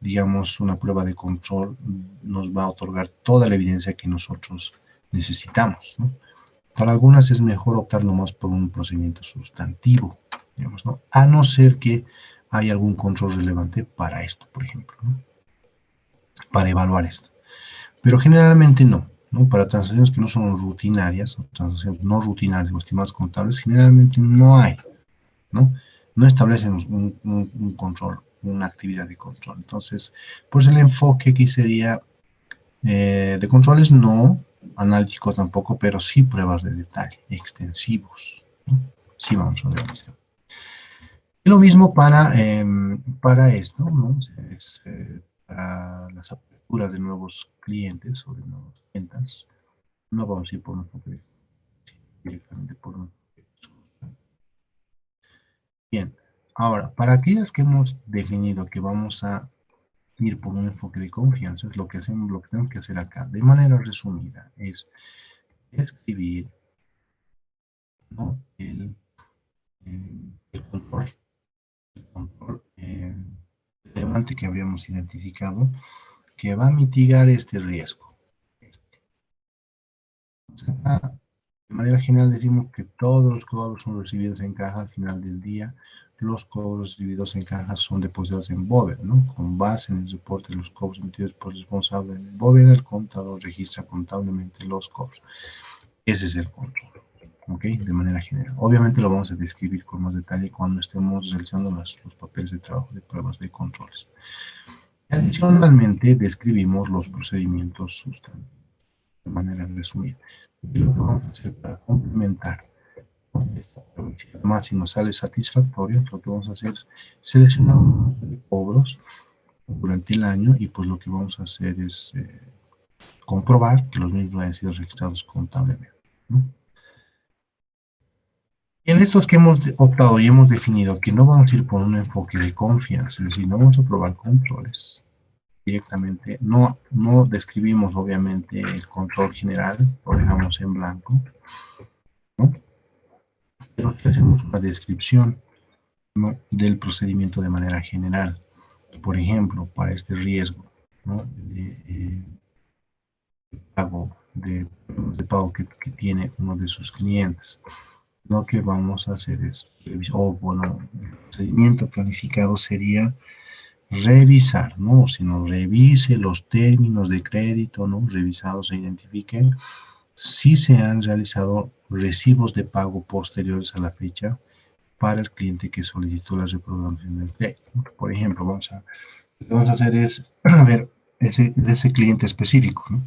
digamos, una prueba de control nos va a otorgar toda la evidencia que nosotros necesitamos, ¿no? Para algunas es mejor optar nomás por un procedimiento sustantivo, digamos, ¿no? A no ser que haya algún control relevante para esto, por ejemplo, ¿no? Para evaluar esto. Pero generalmente no, ¿no? Para transacciones que no son rutinarias, o transacciones no rutinarias o estimados contables, generalmente no hay, ¿no? No establecen un control, una actividad de control. Entonces, pues el enfoque aquí sería de controles no, analíticos tampoco, pero sí pruebas de detalle, extensivos, ¿no? Sí vamos a realizar. Y lo mismo para esto, ¿no? Para las aperturas de nuevos clientes o de nuevas ventas, no vamos a ir por un enfoque directamente por un enfoque. Bien, ahora, para aquellas que hemos definido que vamos a ir por un enfoque de confianza, es lo que hacemos, lo que tenemos que hacer acá, de manera resumida, es escribir, ¿no? El control relevante que habíamos identificado, que va a mitigar este riesgo. Acá, de manera general decimos que todos los cobros son recibidos en caja al final del día. Los cobros recibidos en caja son depositados en bóveda, ¿no? Con base en el reporte de los cobros emitidos por el responsable de bóveda, el contador registra contablemente los cobros. Ese es el control, ¿ok? De manera general. Obviamente lo vamos a describir con más detalle cuando estemos realizando los papeles de trabajo de pruebas de controles. Adicionalmente, describimos los procedimientos sustantivos de manera resumida. Y lo que vamos a hacer para complementar además, si nos sale satisfactorio, lo que vamos a hacer es seleccionar cobros durante el año y pues lo que vamos a hacer es comprobar que los mismos hayan sido registrados contablemente, ¿no? En estos que hemos optado y hemos definido que no vamos a ir por un enfoque de confianza, es decir, no vamos a probar controles directamente, no describimos obviamente el control general, lo dejamos en blanco, ¿no? Pero hacemos una descripción, ¿no?, del procedimiento de manera general. Por ejemplo, para este riesgo, ¿no?, de pago que tiene uno de sus clientes. Lo que vamos a hacer es, el procedimiento planificado sería revisar, ¿no? Si nos revise los términos de crédito, ¿no?, revisados e identifiquen si se han realizado recibos de pago posteriores a la fecha para el cliente que solicitó la reprogramación del crédito. Por ejemplo, lo que vamos a hacer es ver de ese cliente específico, ¿no?,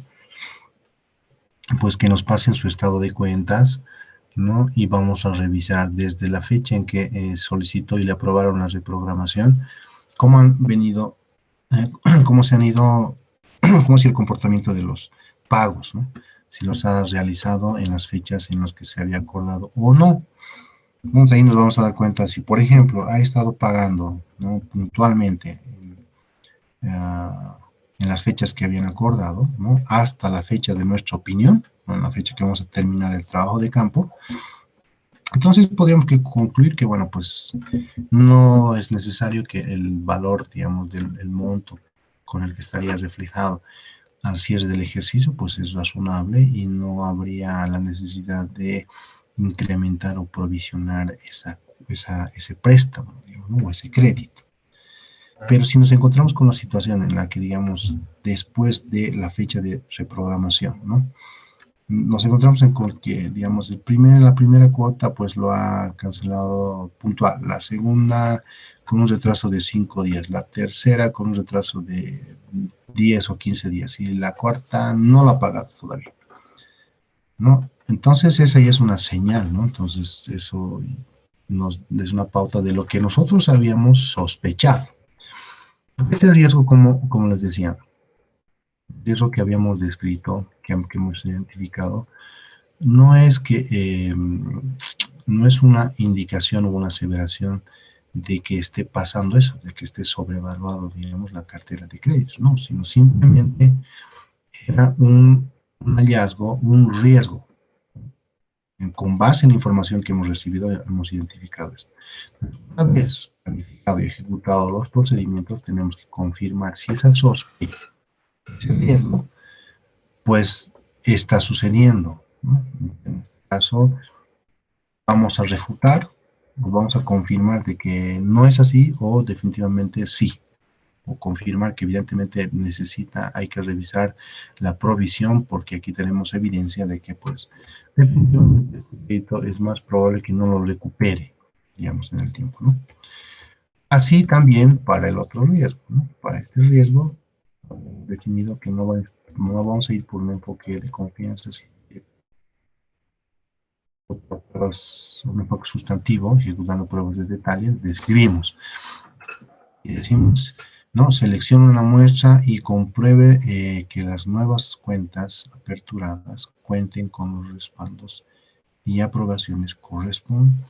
pues que nos pasen su estado de cuentas, ¿no? Y vamos a revisar desde la fecha en que solicitó y le aprobaron la reprogramación, cómo han venido, cómo se han ido, cómo ha sido el comportamiento de los pagos, ¿no? Si los ha realizado en las fechas en las que se había acordado o no. Entonces ahí nos vamos a dar cuenta si, por ejemplo, ha estado pagando, ¿no?, puntualmente en las fechas que habían acordado, ¿no?, hasta la fecha de nuestra opinión, ¿no?, en la fecha que vamos a terminar el trabajo de campo. Entonces podríamos concluir que, bueno, pues no es necesario que el valor, digamos, del monto con el que estaría reflejado al cierre del ejercicio, pues es razonable y no habría la necesidad de incrementar o provisionar ese préstamo, digamos, ¿no?, o ese crédito. Pero si nos encontramos con una situación en la que, digamos, después de la fecha de reprogramación, ¿no?, nos encontramos con que, digamos, la primera cuota pues lo ha cancelado puntual, la segunda con un retraso de 5 días, la tercera con un retraso de 10 o 15 días y la cuarta no la ha pagado todavía, ¿no? Entonces esa ya es una señal, ¿no? Entonces eso nos es una pauta de lo que nosotros habíamos sospechado. Este riesgo, como les decía, el riesgo que habíamos descrito, que hemos identificado, no es que no es una indicación o una aseveración de que esté pasando eso, de que esté sobrevaluado, digamos, la cartera de créditos, no, sino simplemente era un hallazgo, un riesgo. Con base en la información que hemos recibido, hemos identificado esto. Una vez planificado y ejecutado los procedimientos, tenemos que confirmar si esa sospecha, ese riesgo, pues está sucediendo, ¿no? En este caso, vamos a refutar, o vamos a confirmar de que no es así o definitivamente sí, o confirmar que evidentemente hay que revisar la provisión porque aquí tenemos evidencia de que pues definitivamente este crédito es más probable que no lo recupere, digamos, en el tiempo, ¿no? Así también para el otro riesgo, ¿no? Para este riesgo, definido que no vamos a ir por un enfoque de confianza, sino un enfoque sustantivo, ejecutando pruebas de detalle, describimos y decimos, no, seleccione una muestra y compruebe que las nuevas cuentas aperturadas cuenten con los respaldos y aprobaciones correspondientes.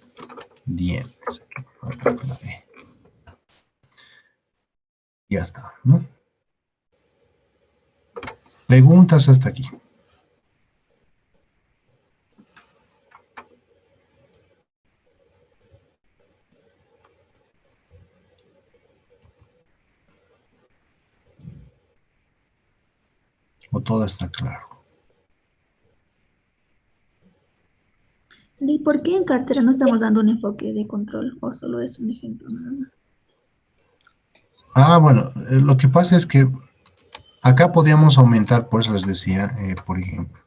Ya está, ¿no? Preguntas hasta aquí. O todo está claro. ¿Y por qué en cartera no estamos dando un enfoque de control o solo es un ejemplo nada más? Bueno, lo que pasa es que acá podíamos aumentar, por eso les decía, por ejemplo,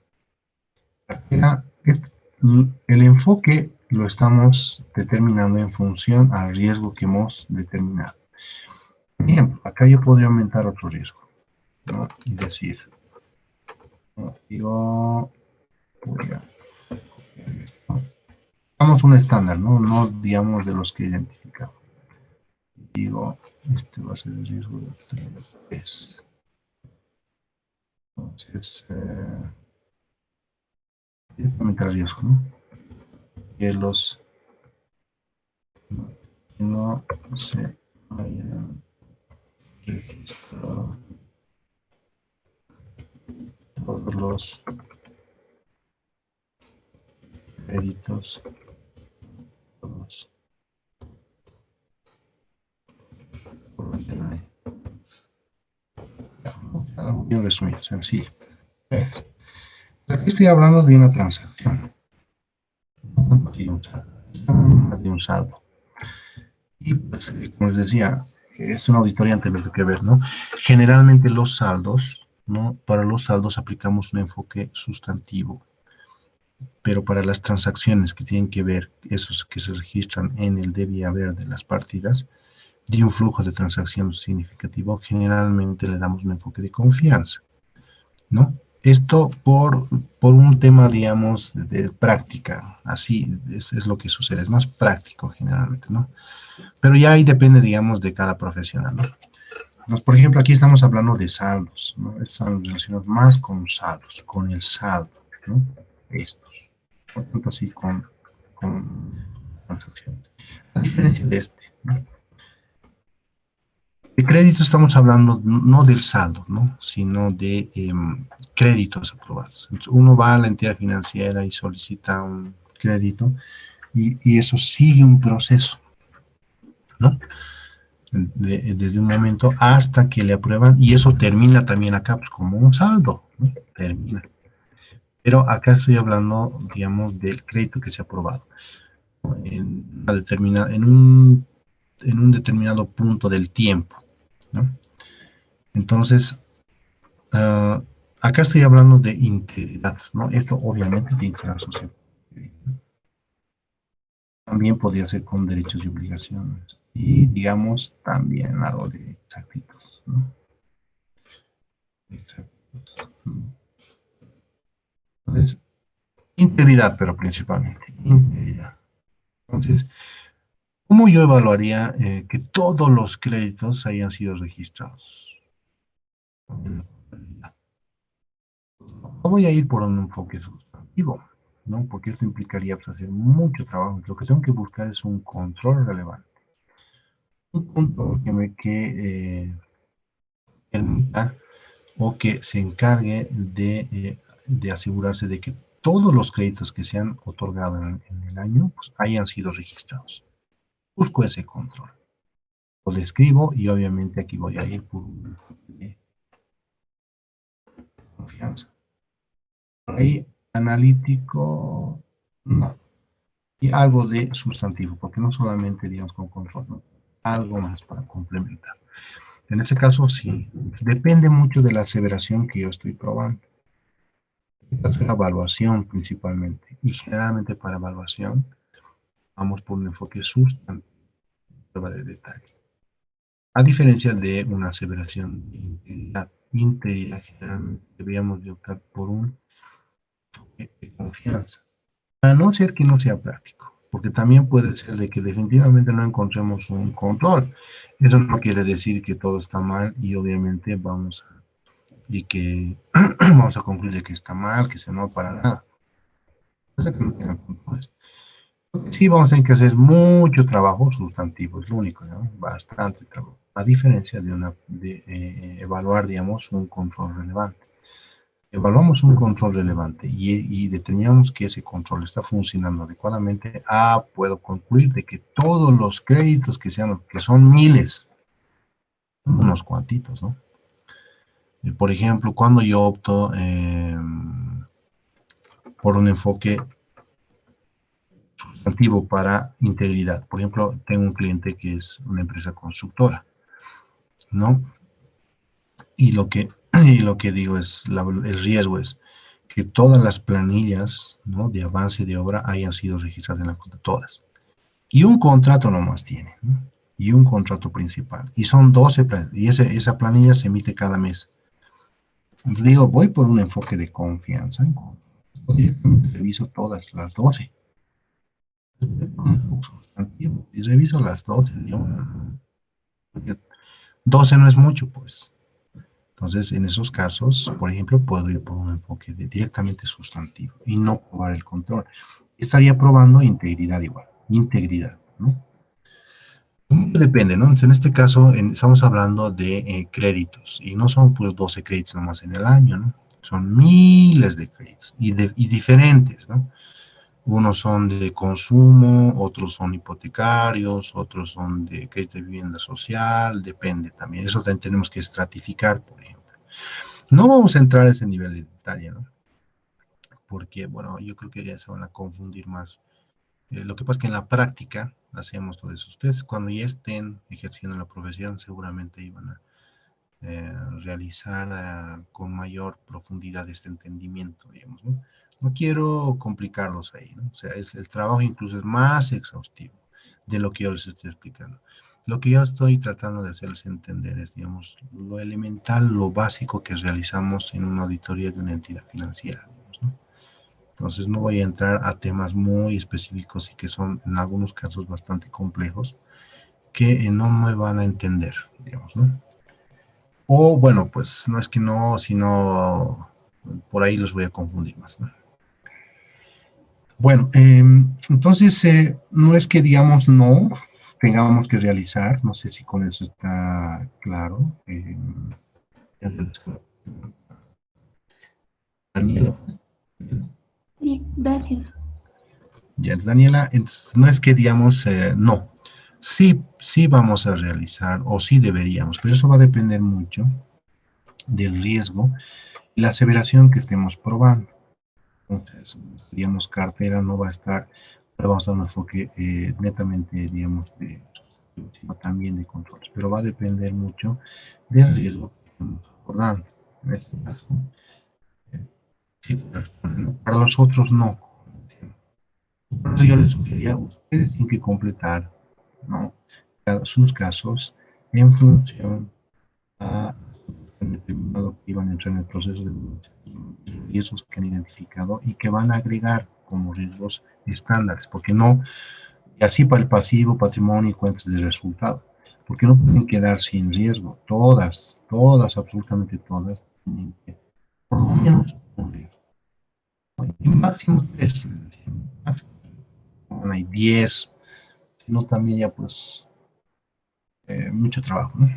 el enfoque lo estamos determinando en función al riesgo que hemos determinado. Por ejemplo, acá yo podría aumentar otro riesgo, ¿no? Y decir, ¿no? Digo, voy a copiar esto. Vamos un estándar, ¿no? No digamos de los que he identificado. Digo, este va a ser el riesgo de 3. Entonces, directamente al riesgo, ¿no? Que los que no se hayan registrado todos los créditos, todos por orden. Algo bien resumido, sencillo. Es. Aquí estoy hablando de una transacción, no de un saldo. Y pues, como les decía, es una auditoría antes que ver, ¿no? Generalmente los saldos, ¿no? Para los saldos aplicamos un enfoque sustantivo, pero para las transacciones que tienen que ver, esos que se registran en el debe haber de las partidas, de un flujo de transacción significativo, generalmente le damos un enfoque de confianza, ¿no? Esto por un tema, digamos, de práctica, así es lo que sucede, es más práctico generalmente, ¿no? Pero ya ahí depende, digamos, de cada profesional, ¿no? Entonces, por ejemplo, aquí estamos hablando de saldos, ¿no? Estos están relacionados más con saldos, con el saldo, ¿no? Estos. Por tanto, así con transacciones. A diferencia de este, ¿no? De crédito estamos hablando no del saldo, ¿no? Sino de créditos aprobados. Entonces, uno va a la entidad financiera y solicita un crédito y eso sigue un proceso, ¿no? Desde un momento hasta que le aprueban y eso termina también acá pues, como un saldo, ¿no? Termina. Pero acá estoy hablando, digamos, del crédito que se ha aprobado en un determinado punto del tiempo, ¿no? Entonces, uh, acá estoy hablando de integridad, ¿no? Esto obviamente tiene que ser asociado. También podría ser con derechos y obligaciones. Y digamos también algo de exactitud, ¿no? Exacto. Entonces, integridad, pero principalmente, integridad. Entonces, ¿cómo yo evaluaría que todos los créditos hayan sido registrados? No voy a ir por un enfoque sustantivo, ¿no? Porque esto implicaría pues, hacer mucho trabajo. Lo que tengo que buscar es un control relevante. Un punto permita o que se encargue de asegurarse de que todos los créditos que se han otorgado en el año pues, hayan sido registrados. Busco ese control. Lo describo y obviamente aquí voy a ir por un de confianza. Ahí, analítico, no. Y algo de sustantivo, porque no solamente, digamos, con control, ¿no? Algo más para complementar. En ese caso, sí, depende mucho de la aseveración que yo estoy probando. Es una evaluación principalmente. Y generalmente para evaluación vamos por un enfoque sustantivo de detalle. A diferencia de una aseveración de integridad. Integridad generalmente deberíamos de optar por un enfoque de confianza. A no ser que no sea práctico, porque también puede ser de que definitivamente no encontremos un control. Eso no quiere decir que todo está mal y obviamente y que vamos a concluir de que está mal, que se no para nada. Sí, vamos a tener que hacer mucho trabajo sustantivo, es lo único, ¿no? Bastante trabajo. A diferencia de evaluar, digamos, un control relevante. Evaluamos un control relevante y determinamos que ese control está funcionando adecuadamente, puedo concluir de que todos los créditos que son miles, unos cuantitos, ¿no? Por ejemplo, cuando yo opto por un enfoque sustantivo para integridad, por ejemplo, tengo un cliente que es una empresa constructora, ¿no? Y lo que, y lo que digo es, el riesgo es que todas las planillas, ¿no?, de avance de obra hayan sido registradas en la cuenta, todas. Y un contrato nomás tiene, ¿no? Y un contrato principal. Y son 12 planillas. Y esa planilla se emite cada mes. Digo, voy por un enfoque de confianza. Reviso todas las 12. Y reviso las 12. Digo, 12 no es mucho, pues. Entonces, en esos casos, por ejemplo, puedo ir por un enfoque directamente sustantivo y no probar el control. Estaría probando integridad igual, integridad, ¿no? Depende, ¿no? Entonces, en este caso, estamos hablando de créditos y no son pues 12 créditos nomás en el año, ¿no? Son miles de créditos y diferentes, ¿no? Unos son de consumo, otros son hipotecarios, otros son de crédito de vivienda social, depende también. Eso también tenemos que estratificar, por ejemplo. No vamos a entrar a ese nivel de detalle, ¿no? Porque, bueno, yo creo que ya se van a confundir más. Lo que pasa es que en la práctica hacemos todo eso. Ustedes cuando ya estén ejerciendo la profesión seguramente iban a realizar con mayor profundidad este entendimiento, digamos, ¿no? No quiero complicarlos ahí, ¿no? O sea, el trabajo incluso es más exhaustivo de lo que yo les estoy explicando. Lo que yo estoy tratando de hacerles entender es, digamos, lo elemental, lo básico que realizamos en una auditoría de una entidad financiera, digamos, ¿no? Entonces no voy a entrar a temas muy específicos y que son en algunos casos bastante complejos que no me van a entender, digamos, ¿no? O bueno, pues no es que no, sino por ahí los voy a confundir más, ¿no? Bueno, entonces no es que digamos no tengamos que realizar, no sé si con eso está claro. Daniela. Sí, gracias. Ya, Daniela, no es que digamos no, sí, sí vamos a realizar o sí deberíamos, pero eso va a depender mucho del riesgo y la aseveración que estemos probando. Entonces, digamos, cartera no va a estar, pero vamos a dar un enfoque netamente, digamos, sino también de controles, pero va a depender mucho del riesgo que estemos abordando. En este caso, sí, ¿no? Para los otros no. Por eso yo les sugería, ustedes tienen que completar, ¿no?, sus casos en función a han determinado que iban a entrar en el proceso de riesgos que han identificado y que van a agregar como riesgos estándares, porque no, y así para el pasivo, patrimonio y cuentas de resultado, porque no pueden quedar sin riesgo. Todas, absolutamente todas, tienen que por lo menos un riesgo. Y máximo tres, hay 10, sino también ya pues mucho trabajo, ¿no?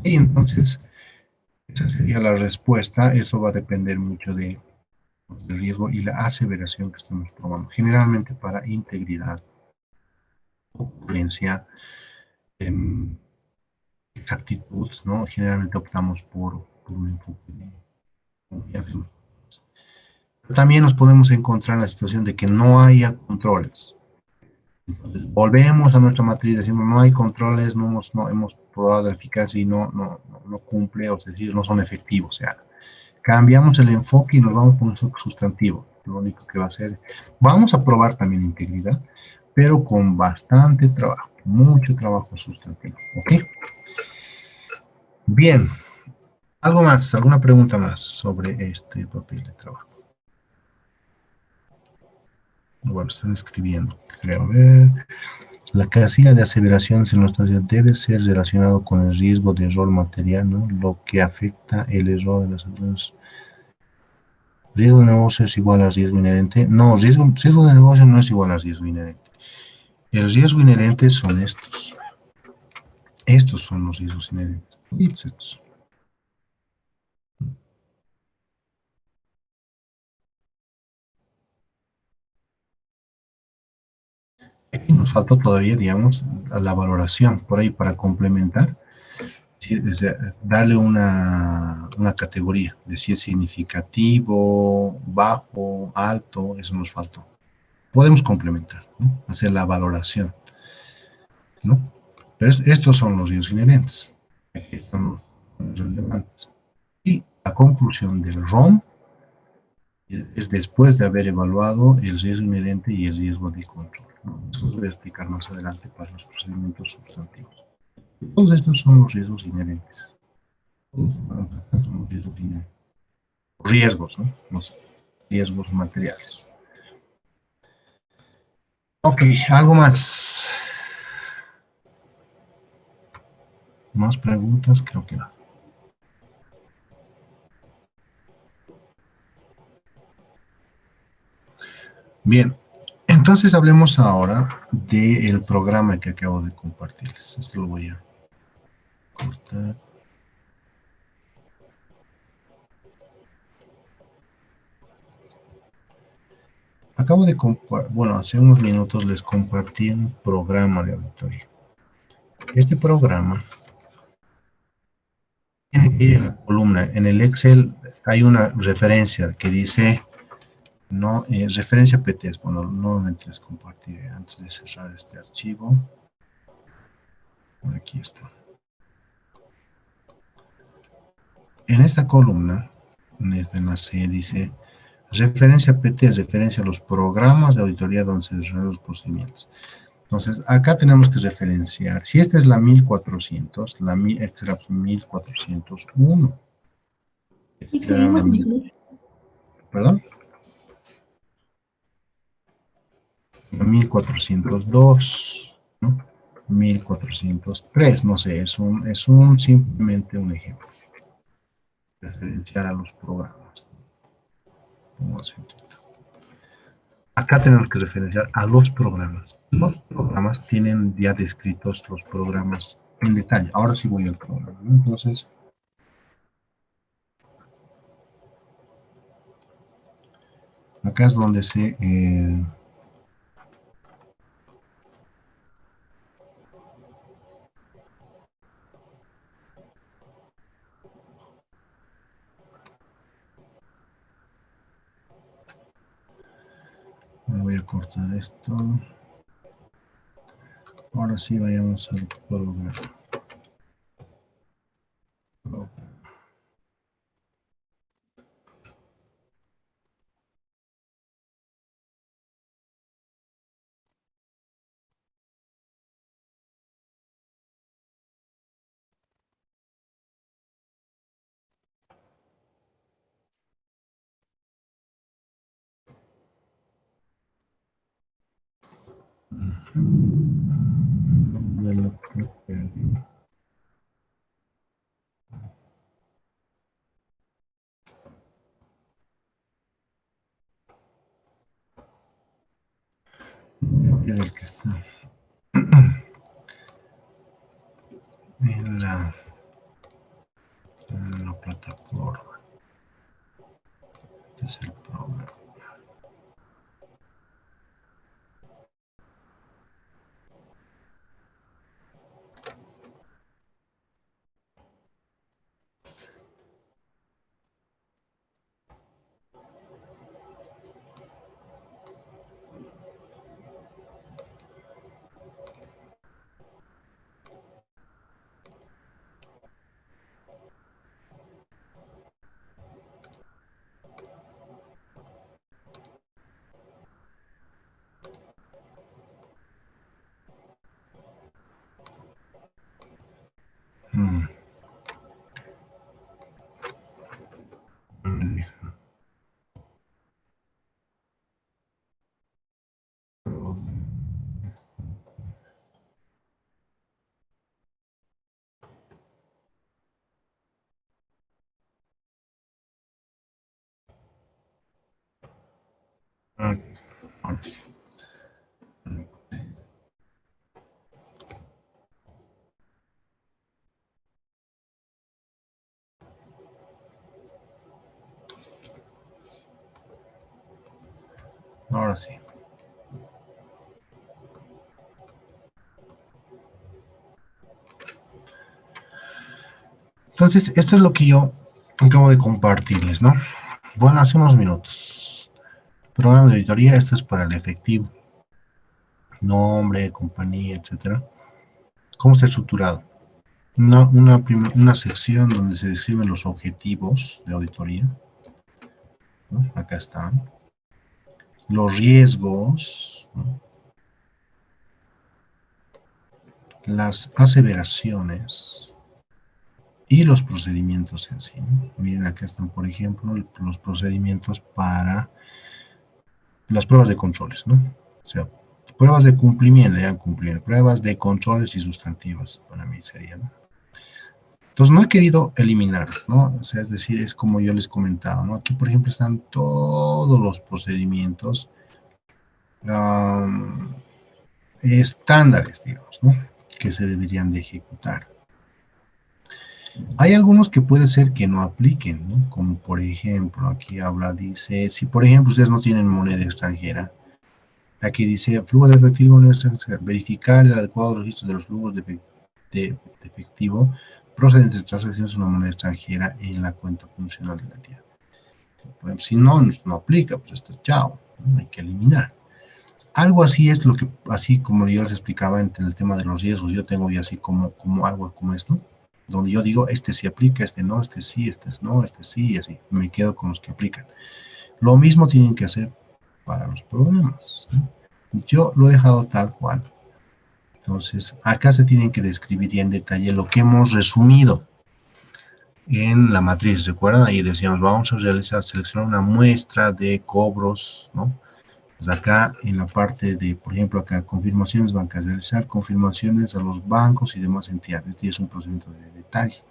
Y entonces, esa sería la respuesta. Eso va a depender mucho del riesgo y la aseveración que estamos probando. Generalmente para integridad, ocurrencia, eh, exactitud, ¿no? Generalmente optamos por un enfoque de confianza. También nos podemos encontrar en la situación de que no haya controles. Entonces, volvemos a nuestra matriz, decimos no hay controles, no hemos probado la eficacia y no cumple, o es decir, no son efectivos. O sea, cambiamos el enfoque y nos vamos por un enfoque sustantivo. Lo único que va a hacer, vamos a probar también integridad, pero con bastante trabajo, mucho trabajo sustantivo. ¿Ok? Bien, ¿algo más? ¿Alguna pregunta más sobre este papel de trabajo? Bueno, están escribiendo, creo. A ver. La casilla de aseveración en nuestra debe ser relacionado con el riesgo de error material, ¿no? Lo que afecta el error de las empresas. ¿Riesgo de negocio es igual a riesgo inherente? No, riesgo de negocio no es igual a riesgo inherente. El riesgo inherente son estos. Estos son los riesgos inherentes. Estos. Aquí nos faltó todavía, digamos, la valoración por ahí para complementar, darle una categoría de si es significativo, bajo, alto, eso nos faltó. Podemos complementar, ¿no? Hacer la valoración, ¿no? Pero estos son los riesgos inherentes, aquí están los relevantes. Y la conclusión del ROM es después de haber evaluado el riesgo inherente y el riesgo de control, ¿no? Eso lo voy a explicar más adelante para los procedimientos sustantivos. Todos estos son los riesgos inherentes. Son los riesgos inherentes. Riesgos, ¿no? Los riesgos materiales. Ok, algo más. ¿Más preguntas? Creo que no. Bien, entonces hablemos ahora del programa que acabo de compartirles. Esto lo voy a cortar. Acabo de compartir, bueno, hace unos minutos les compartí un programa de auditoría. Este programa tiene que ir en la columna. En el Excel hay una referencia que dice, no, referencia PTS. Bueno, nuevamente les compartiré antes de cerrar este archivo. Aquí está. En esta columna, desde la C, dice referencia PT, es referencia a los programas de auditoría donde se desarrollan los procedimientos. Entonces, acá tenemos que referenciar, si esta es la 1400, esta será 1401. Y Esta era la seguimos en inglés. perdón, la 1402, ¿no? 1403, no sé, es simplemente un ejemplo. Referenciar a los programas. Pongo acento. Acá tenemos que referenciar a los programas. Los programas tienen ya descritos los programas en detalle. Ahora sí voy al programa, ¿no? Entonces, acá es donde se... voy a cortar esto. Ahora sí vayamos al programa. Bueno, creo que... el que está en la plataforma. Este es el programa. Ahora sí. Entonces, esto es lo que yo acabo de compartirles, ¿no? Bueno, hace unos minutos. Programa de auditoría, esto es para el efectivo. Nombre, compañía, etcétera. ¿Cómo está estructurado? Una sección donde se describen los objetivos de auditoría, ¿no? Acá están. Los riesgos, ¿no? Las aseveraciones y los procedimientos en sí, ¿no? Miren, acá están, por ejemplo, los procedimientos para las pruebas de controles, ¿no? O sea, pruebas de cumplimiento, ya cumplir, pruebas de controles y sustantivas, para mí sería, ¿no? Entonces no he querido eliminar, ¿no? O sea, es decir, es como yo les comentaba, ¿no? Aquí, por ejemplo, están todos los procedimientos estándares, digamos, ¿no? Que se deberían de ejecutar. Hay algunos que puede ser que no apliquen, ¿no? Como por ejemplo, aquí habla, dice, si por ejemplo ustedes no tienen moneda extranjera, aquí dice, flujo de efectivo, verificar el adecuado registro de los flujos de efectivo procedentes de transacciones en una moneda extranjera en la cuenta funcional de la entidad. Por ejemplo, si no aplica, pues esto, chao, ¿no? Hay que eliminar. Algo así es lo que, así como yo les explicaba en el tema de los riesgos, yo tengo ya así como algo como esto, donde yo digo, este sí aplica, este no, este sí, este no, este sí, y así, me quedo con los que aplican. Lo mismo tienen que hacer para los programas, ¿no? Yo lo he dejado tal cual. Entonces, acá se tienen que describir ya en detalle lo que hemos resumido en la matriz. ¿Recuerdan? Ahí decíamos, vamos a seleccionar una muestra de cobros, ¿no? Pues acá en la parte de, por ejemplo, acá confirmaciones bancarias, realizar confirmaciones a los bancos y demás entidades. Este es un procedimiento de detalle,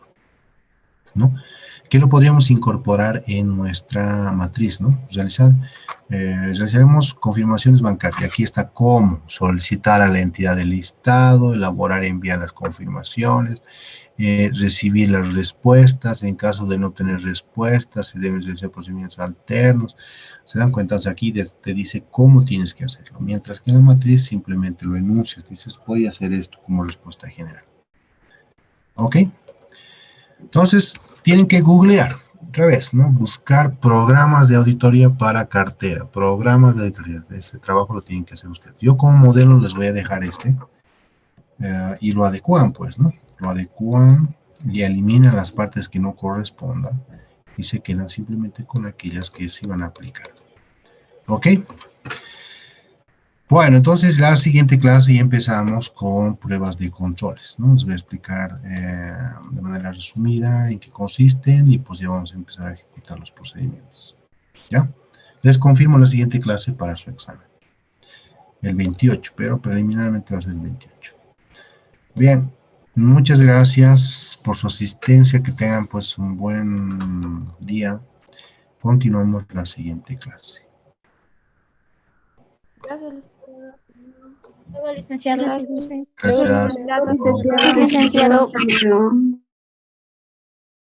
¿no? Que lo podríamos incorporar en nuestra matriz, ¿no? Realizaremos confirmaciones bancarias. Aquí está cómo solicitar a la entidad del listado, elaborar y enviar las confirmaciones, recibir las respuestas. En caso de no tener respuestas, se deben realizar procedimientos alternos. Se dan cuenta, o sea, aquí te dice cómo tienes que hacerlo, mientras que en la matriz simplemente lo enuncias, dices, voy a hacer esto como respuesta general. ¿Ok? Entonces, tienen que googlear otra vez, ¿no? Buscar programas de auditoría para cartera, programas de auditoría. Ese trabajo lo tienen que hacer ustedes. Yo como modelo les voy a dejar este y lo adecuan, pues, ¿no? Lo adecuan y eliminan las partes que no correspondan y se quedan simplemente con aquellas que se van a aplicar. ¿Ok? Bueno, entonces la siguiente clase ya empezamos con pruebas de controles, ¿no? Les voy a explicar de manera resumida en qué consisten y pues ya vamos a empezar a ejecutar los procedimientos, ¿ya? Les confirmo la siguiente clase para su examen. el 28, pero preliminarmente va a ser el 28. Bien, muchas gracias por su asistencia, que tengan pues un buen día. Continuamos la siguiente clase. Gracias, licenciado. Gracias. Luego, licenciado. Gracias. Gracias, licenciado. Licenciado. Hasta luego.